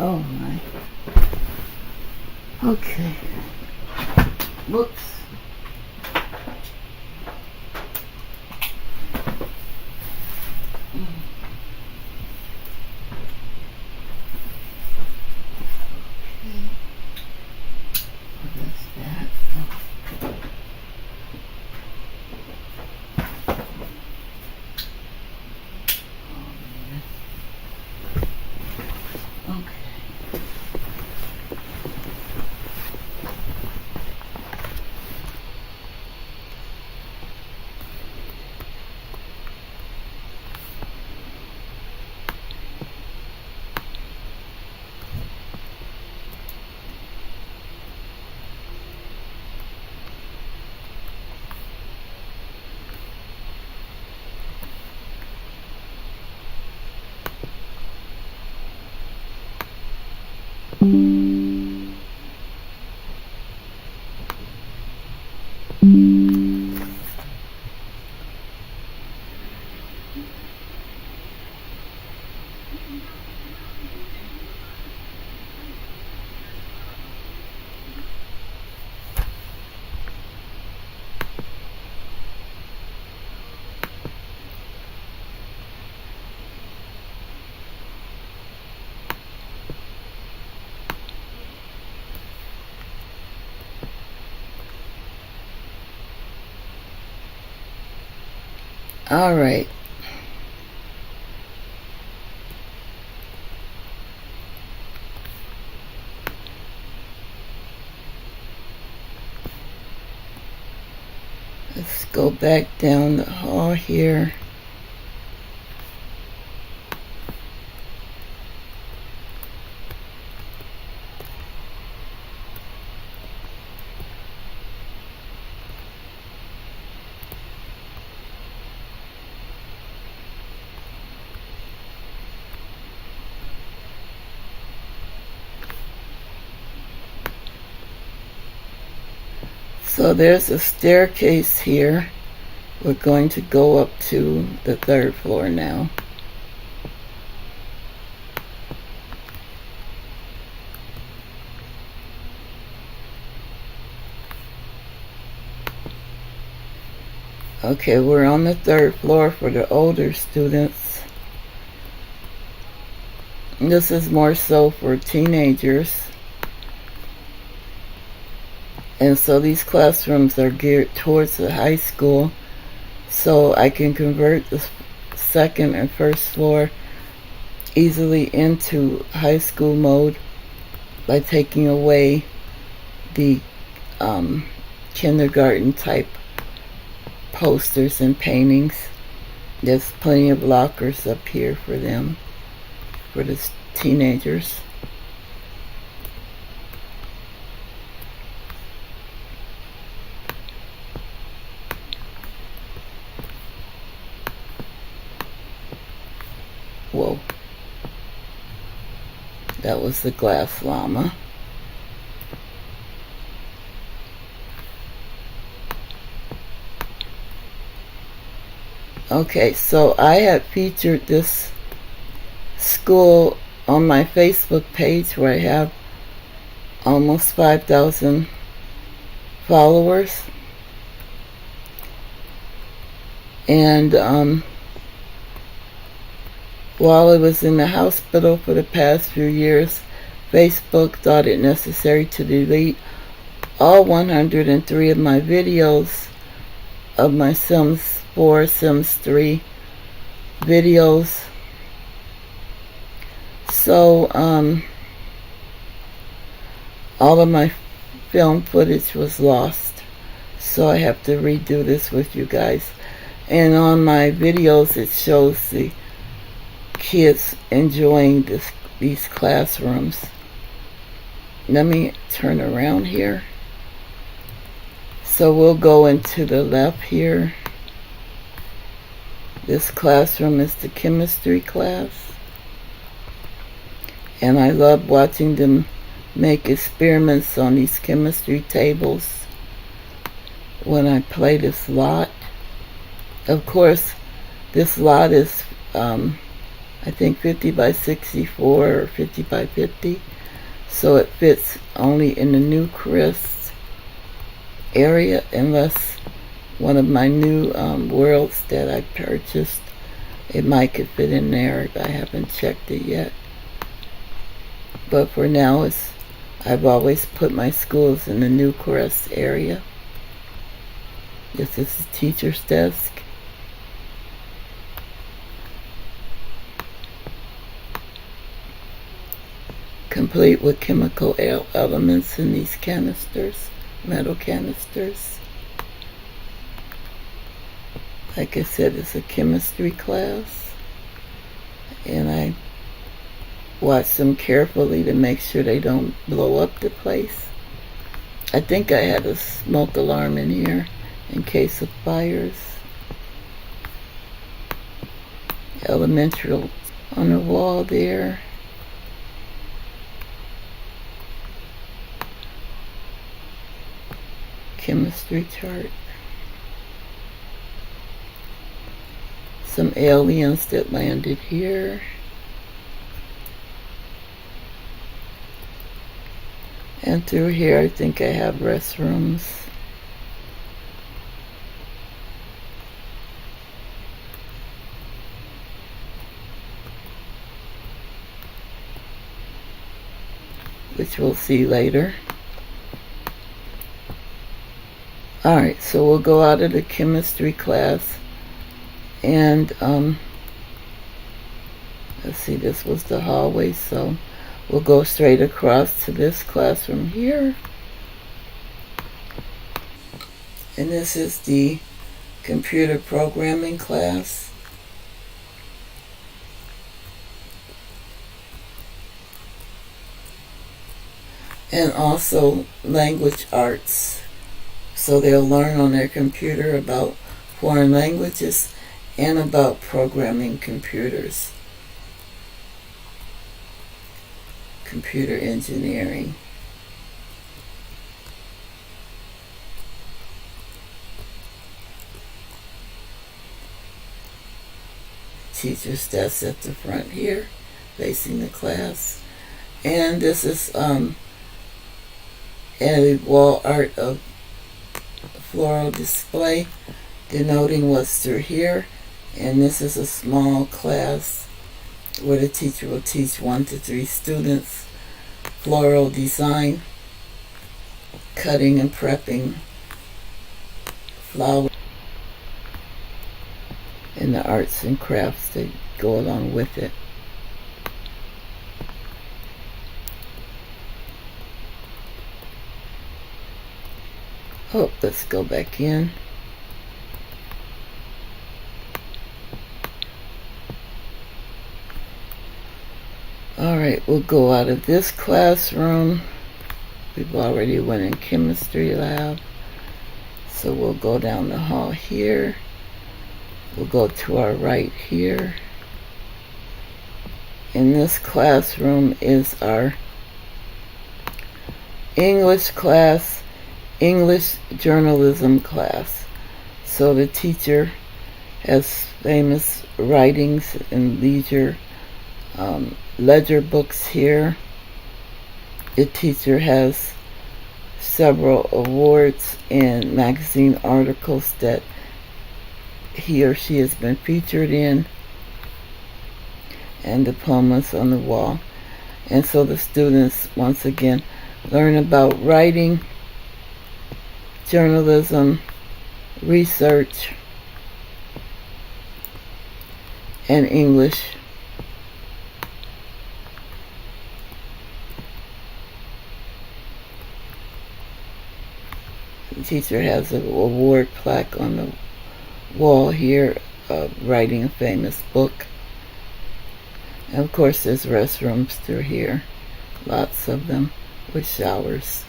Oh my. Okay. Whoops. All right. Let's go back down the hall here. So there's a staircase here. We're going to go up to the 3rd floor now. Okay, we're on the 3rd floor for the older students. This is more so for teenagers. And so these classrooms are geared towards the high school. So I can convert the 2nd and 1st floor easily into high school mode by taking away the kindergarten type posters and paintings. There's plenty of lockers up here for them, for the teenagers. Whoa. That was the glass llama. Okay, so I had featured this school on my Facebook page where I have almost 5,000 followers. And while I was in the hospital for the past few years, Facebook thought it necessary to delete all 103 of my videos of my Sims 4, Sims 3 videos. So, all of my film footage was lost. So I have to redo this with you guys. And on my videos, it shows the kids enjoying these classrooms. Let me turn around here. So we'll go into the left here. This classroom is the chemistry class. And I love watching them make experiments on these chemistry tables when I play this lot. Of course, this lot is I think 50 by 64 or 50 by 50, so it fits only in the Newcrest area, unless one of my new worlds that I purchased, it might could fit in there. I haven't checked it yet, but for now I've always put my schools in the Newcrest area. This is the teacher's desk. Complete with chemical elements in these canisters, metal canisters. Like I said, it's a chemistry class, and I watch them carefully to make sure they don't blow up the place. I think I had a smoke alarm in here in case of fires. Elemental on the wall there. Chemistry chart. Some aliens that landed here. And through here I think I have restrooms. Which we'll see later. Alright, so we'll go out of the chemistry class And let's see, this was the hallway, so we'll go straight across to this classroom here. And this is the computer programming class. And also language arts. So they'll learn on their computer about foreign languages and about programming computers. Computer engineering. Teacher's desk at the front here, facing the class. And this is a wall art of floral display denoting what's through here. And this is a small class where the teacher will teach 1 to 3 students floral design, cutting and prepping flowers, and the arts and crafts that go along with it. Oh, let's go back in. Alright, we'll go out of this classroom. We've already went in chemistry lab. So we'll go down the hall here. We'll go to our right here. In this classroom is our English class, English journalism class. So the teacher has famous writings and ledger books here. The teacher has several awards and magazine articles that he or she has been featured in, and diplomas on the wall. And so the students once again learn about writing, journalism, research, and English. The teacher has an award plaque on the wall here, writing a famous book. And of course there's restrooms through here, lots of them with showers.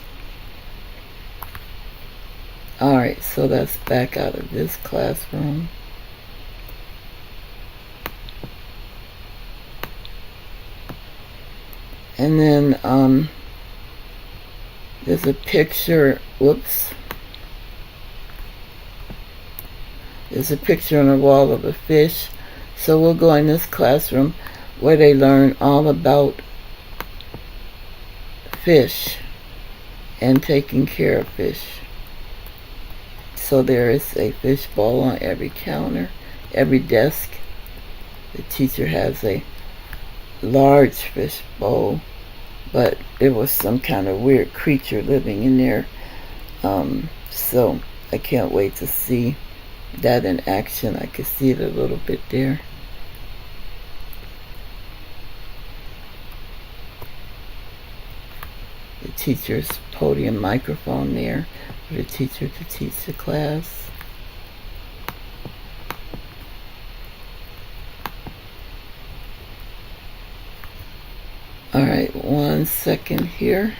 Alright, so that's back out of this classroom. And then there's a picture, there's a picture on the wall of a fish. So we'll go in this classroom where they learn all about fish and taking care of fish. So there is a fish bowl on every counter, every desk. The teacher has a large fish bowl, but there was some kind of weird creature living in there. So I can't wait to see that in action. I can see it a little bit there. The teacher's podium microphone there for the teacher to teach the class. Alright, 1 second here.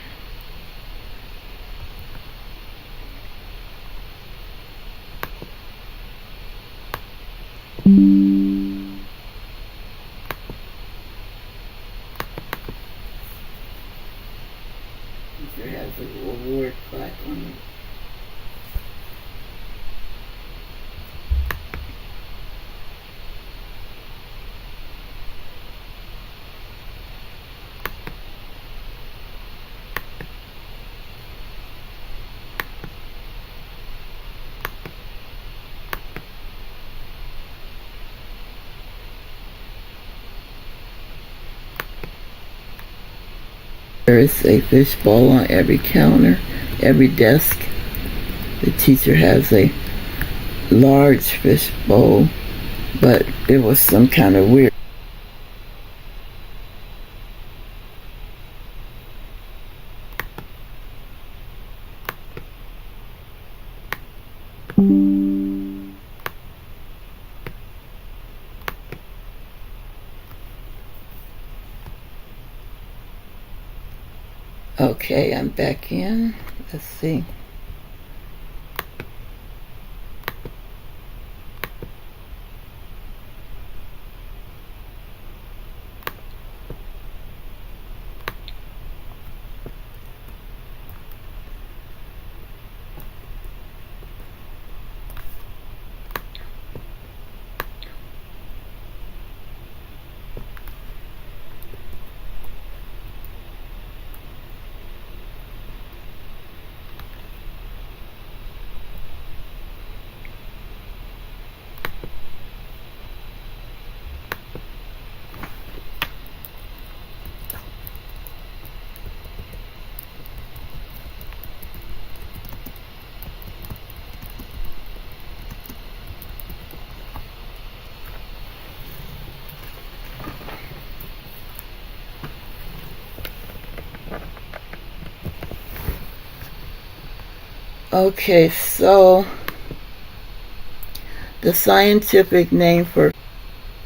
Teacher has an award plaque on it. There is a fish bowl on every counter, every desk. The teacher has a large fish bowl, but it was some kind of weird. Okay, I'm back in. Let's see. Okay, so the scientific name for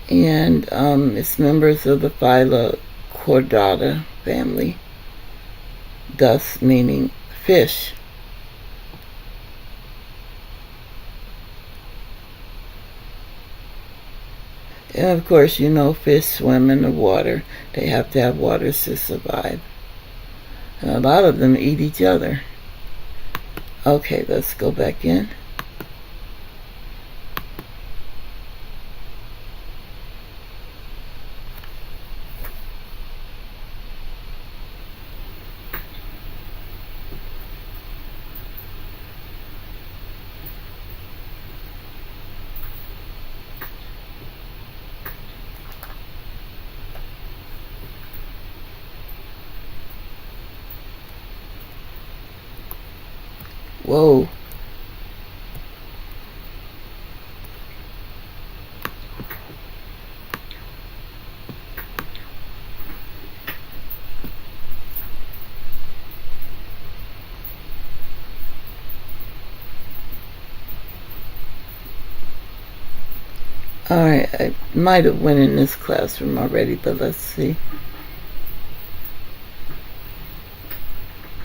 it's members of the phyla Chordata family, thus meaning fish. And of course, you know, fish swim in the water. They have to have water to survive. And a lot of them eat each other. Okay, let's go back in. Whoa. Alright, I might have went in this classroom already, but let's see.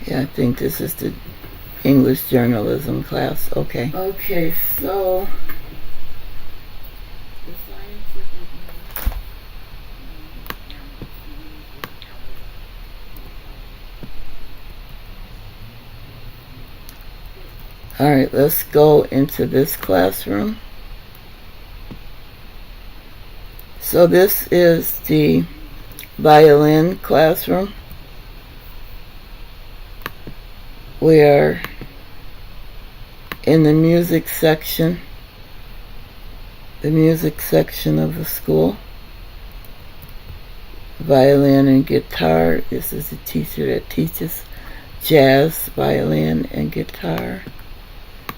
Yeah, I think this is the English journalism class. Okay. Okay, so alright, let's go into this classroom. So this is the Violin Classroom. We are in the music section of the school. Violin and guitar. This is the teacher that teaches jazz, violin, and guitar.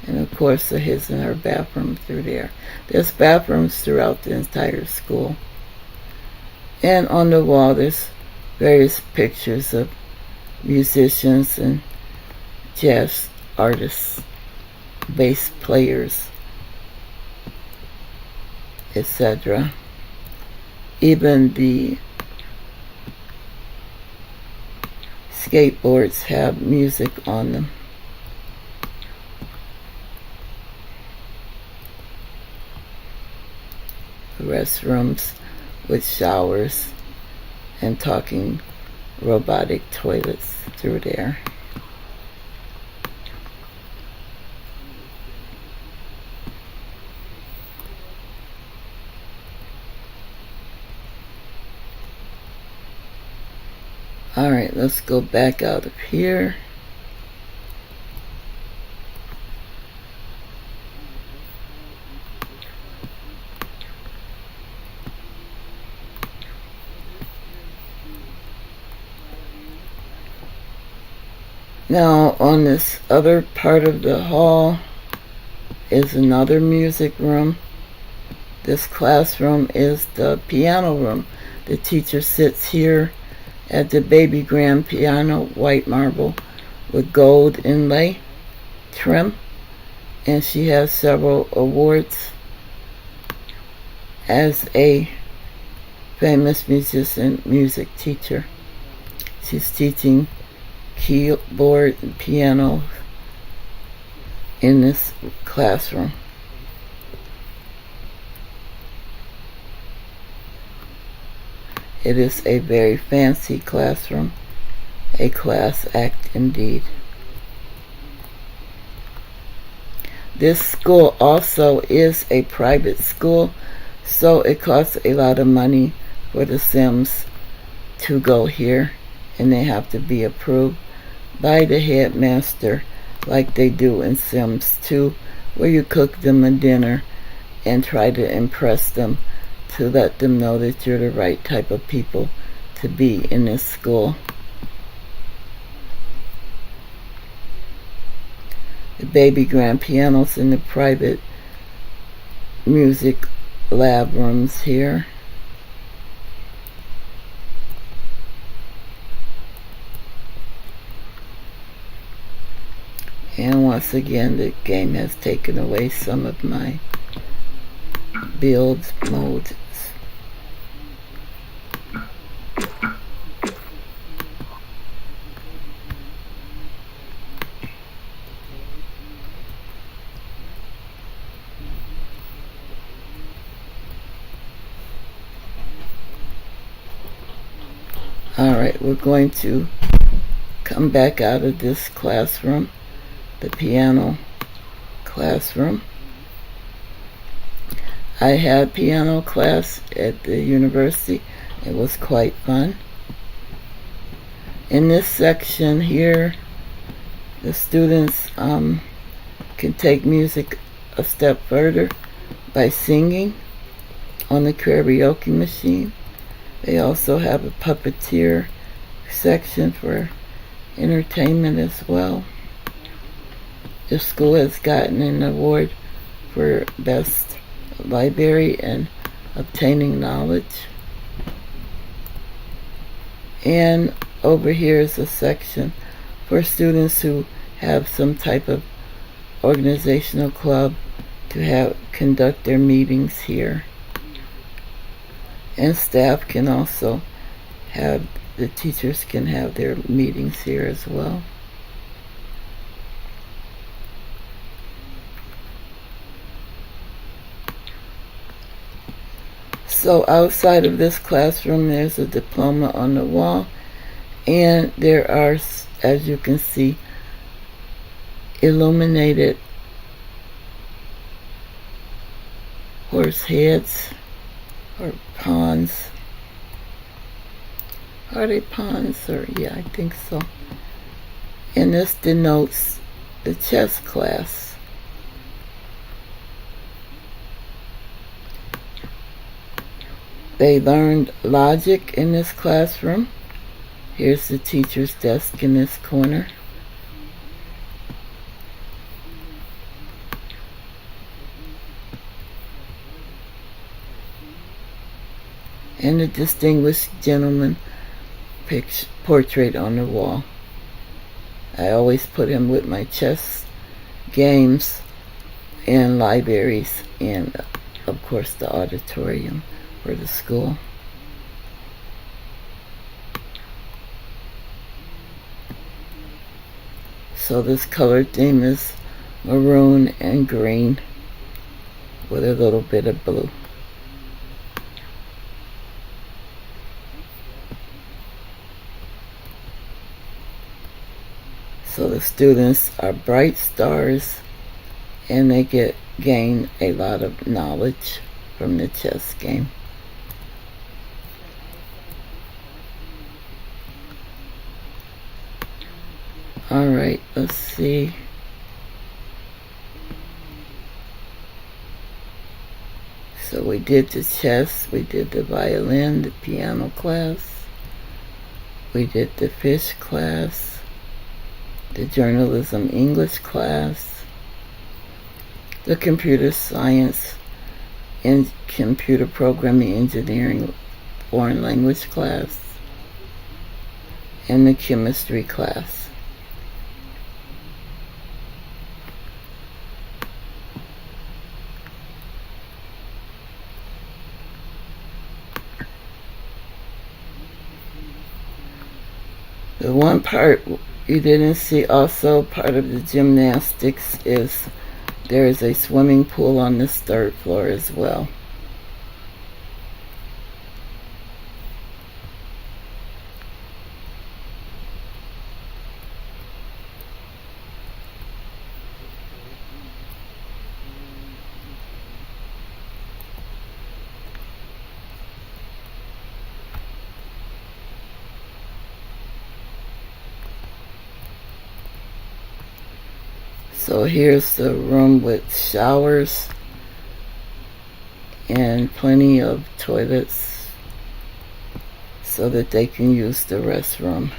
And of course, his and her bathroom through there. There's bathrooms throughout the entire school. And on the wall, there's various pictures of musicians and jazz artists, bass players, etc. Even the skateboards have music on them. Restrooms with showers and talking robotic toilets through there. Alright, let's go back out of here. Now, on this other part of the hall is another music room. This classroom is the piano room. The teacher sits here at the baby grand piano, white marble with gold inlay trim, and she has several awards as a famous musician, music teacher. She's teaching keyboard and piano in this classroom. It is a very fancy classroom, a class act indeed. This school also is a private school, so it costs a lot of money for the Sims to go here, and they have to be approved by the headmaster like they do in Sims 2, where you cook them a dinner and try to impress them to let them know that you're the right type of people to be in this school. The baby grand pianos in the private music lab rooms here. And once again, the game has taken away some of my build modes. Alright, we're going to come back out of this classroom, the piano classroom. I had piano class at the university. It was quite fun. In this section here, the students can take music a step further by singing on the karaoke machine. They also have a puppeteer section for entertainment as well. The school has gotten an award for best library and obtaining knowledge. And over here is a section for students who have some type of organizational club to conduct their meetings here. And staff can also the teachers can have their meetings here as well. So outside of this classroom, there's a diploma on the wall, and there are, as you can see, illuminated horse heads or pawns. Are they pawns? Or yeah, I think so. And this denotes the chess class. They learned logic in this classroom. Here's the teacher's desk in this corner. And a distinguished gentleman portrait on the wall. I always put him with my chess games and libraries and, of course, the auditorium for the school. So this color theme is maroon and green with a little bit of blue. So the students are bright stars, and they gain a lot of knowledge from the chess game. Alright, let's see. So we did the chess, we did the violin, the piano class, we did the fish class, the journalism English class, the computer science in computer programming engineering foreign language class, and the chemistry class. The one part you didn't see, also part of the gymnastics, is there is a swimming pool on this third floor as well. So here's the room with showers and plenty of toilets so that they can use the restroom.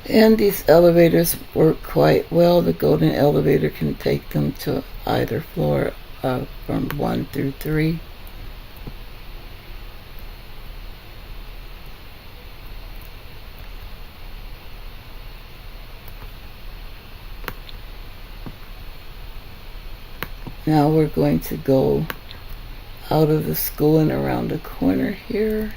And these elevators work quite well. The golden elevator can take them to either floor from 1 through 3. Now we're going to go out of the school and around the corner here.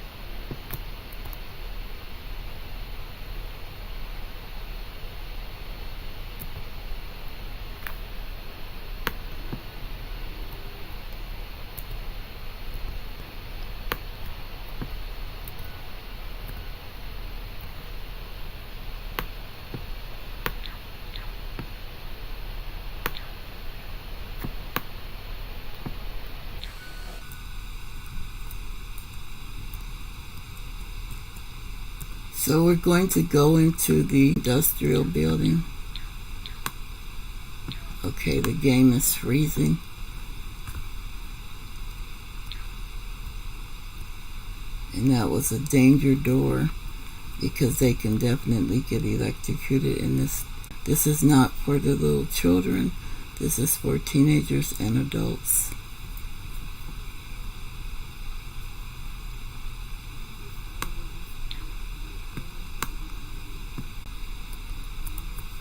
So we're going to go into the industrial building. Okay, the game is freezing. And that was a danger door. because they can definitely get electrocuted in this. This is not for the little children. This is for teenagers and adults.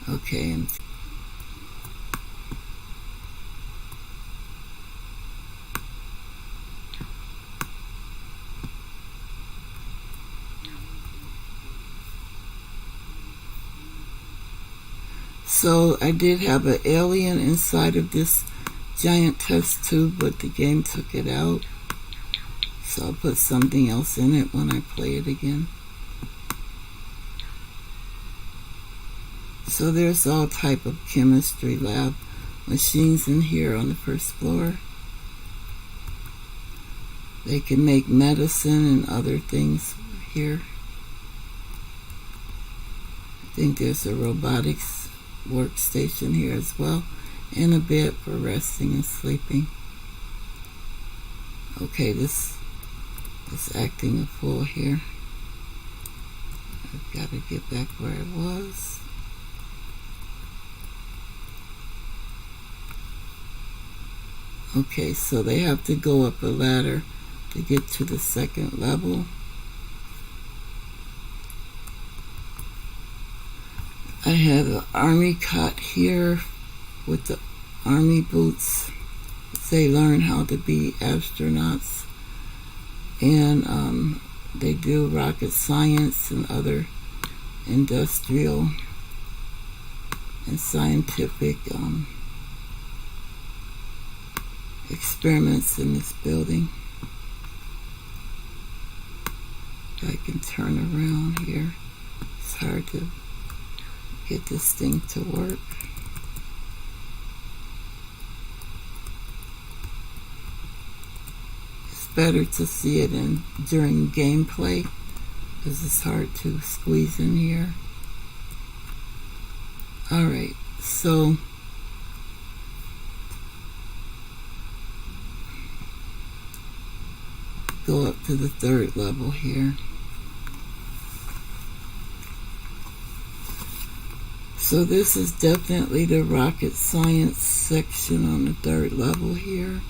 Okay. So I did have an alien inside of this giant test tube, but the game took it out. So I'll put something else in it when I play it again. So there's all type of chemistry lab machines in here on the first floor. They can make medicine and other things here. I think there's a robotics workstation here as well, and a bed for resting and sleeping. Okay, this is acting a fool here. I've got to get back where it was. Okay, so they have to go up a ladder to get to the second level. I have an army cot here with the army boots. They learn how to be astronauts, and they do rocket science and other industrial and scientific experiments in this building. If I can turn around here, it's hard to get this thing to work. It's better to see it during gameplay because it's hard to squeeze in here. Alright, so go up to the third level here. So this is definitely the rocket science section on the third level here.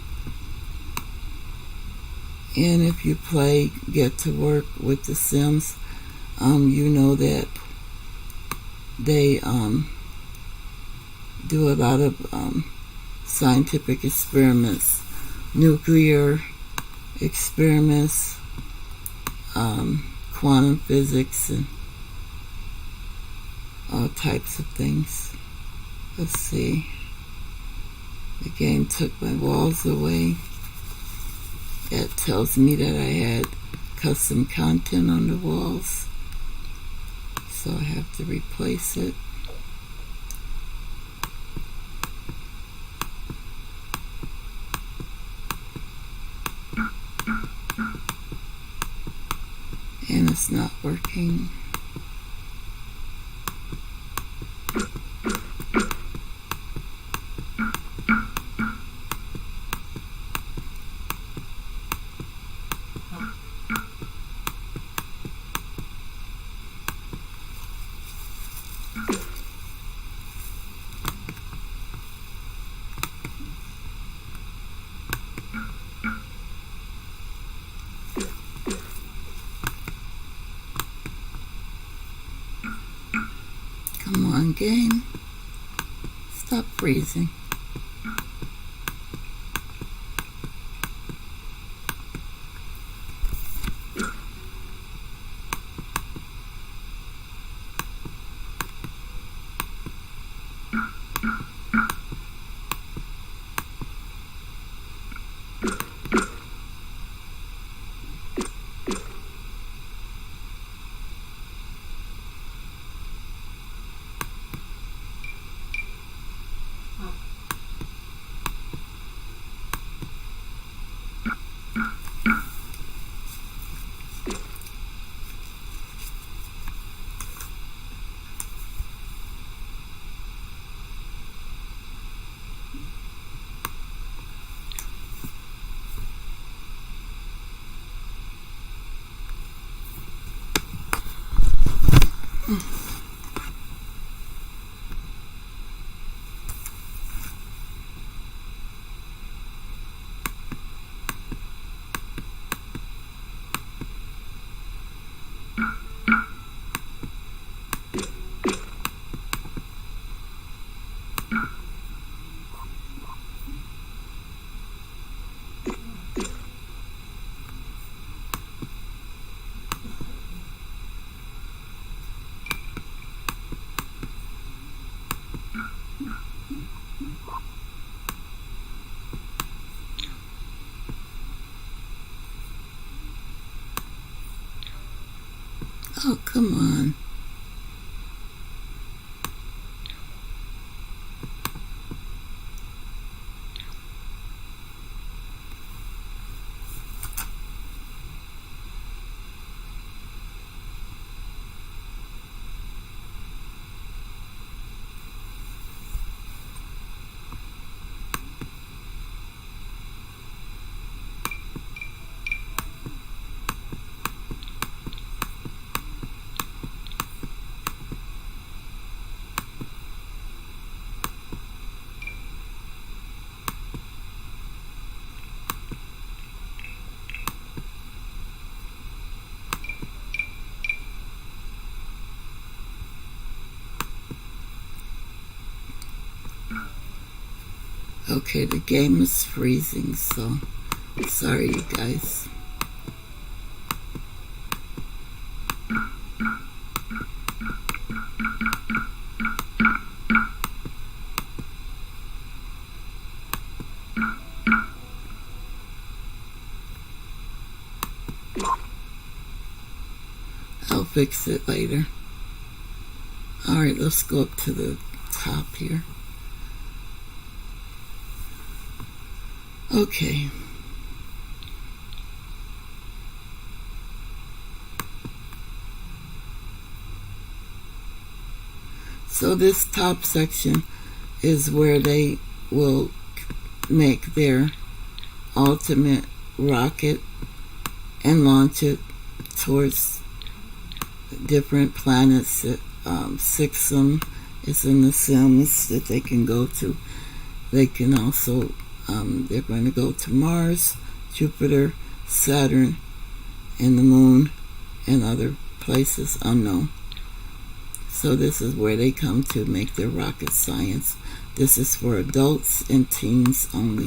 And if you play Get to Work with the Sims, you know that they do a lot of scientific experiments, nuclear experiments, quantum physics, and all types of things. Let's see. The game took my walls away. That tells me that I had custom content on the walls, so I have to replace it. And it's not working. Come on, game. Stop freezing. Oh, come on. Okay, the game is freezing, so sorry, you guys. I'll fix it later. Alright, let's go up to the top here. Okay. So this top section is where they will make their ultimate rocket and launch it towards different planets. Six of them is in the Sims that they can go to. They can also, they're going to go to Mars, Jupiter, Saturn, and the Moon, and other places unknown. So this is where they come to make their rocket science. This is for adults and teens only.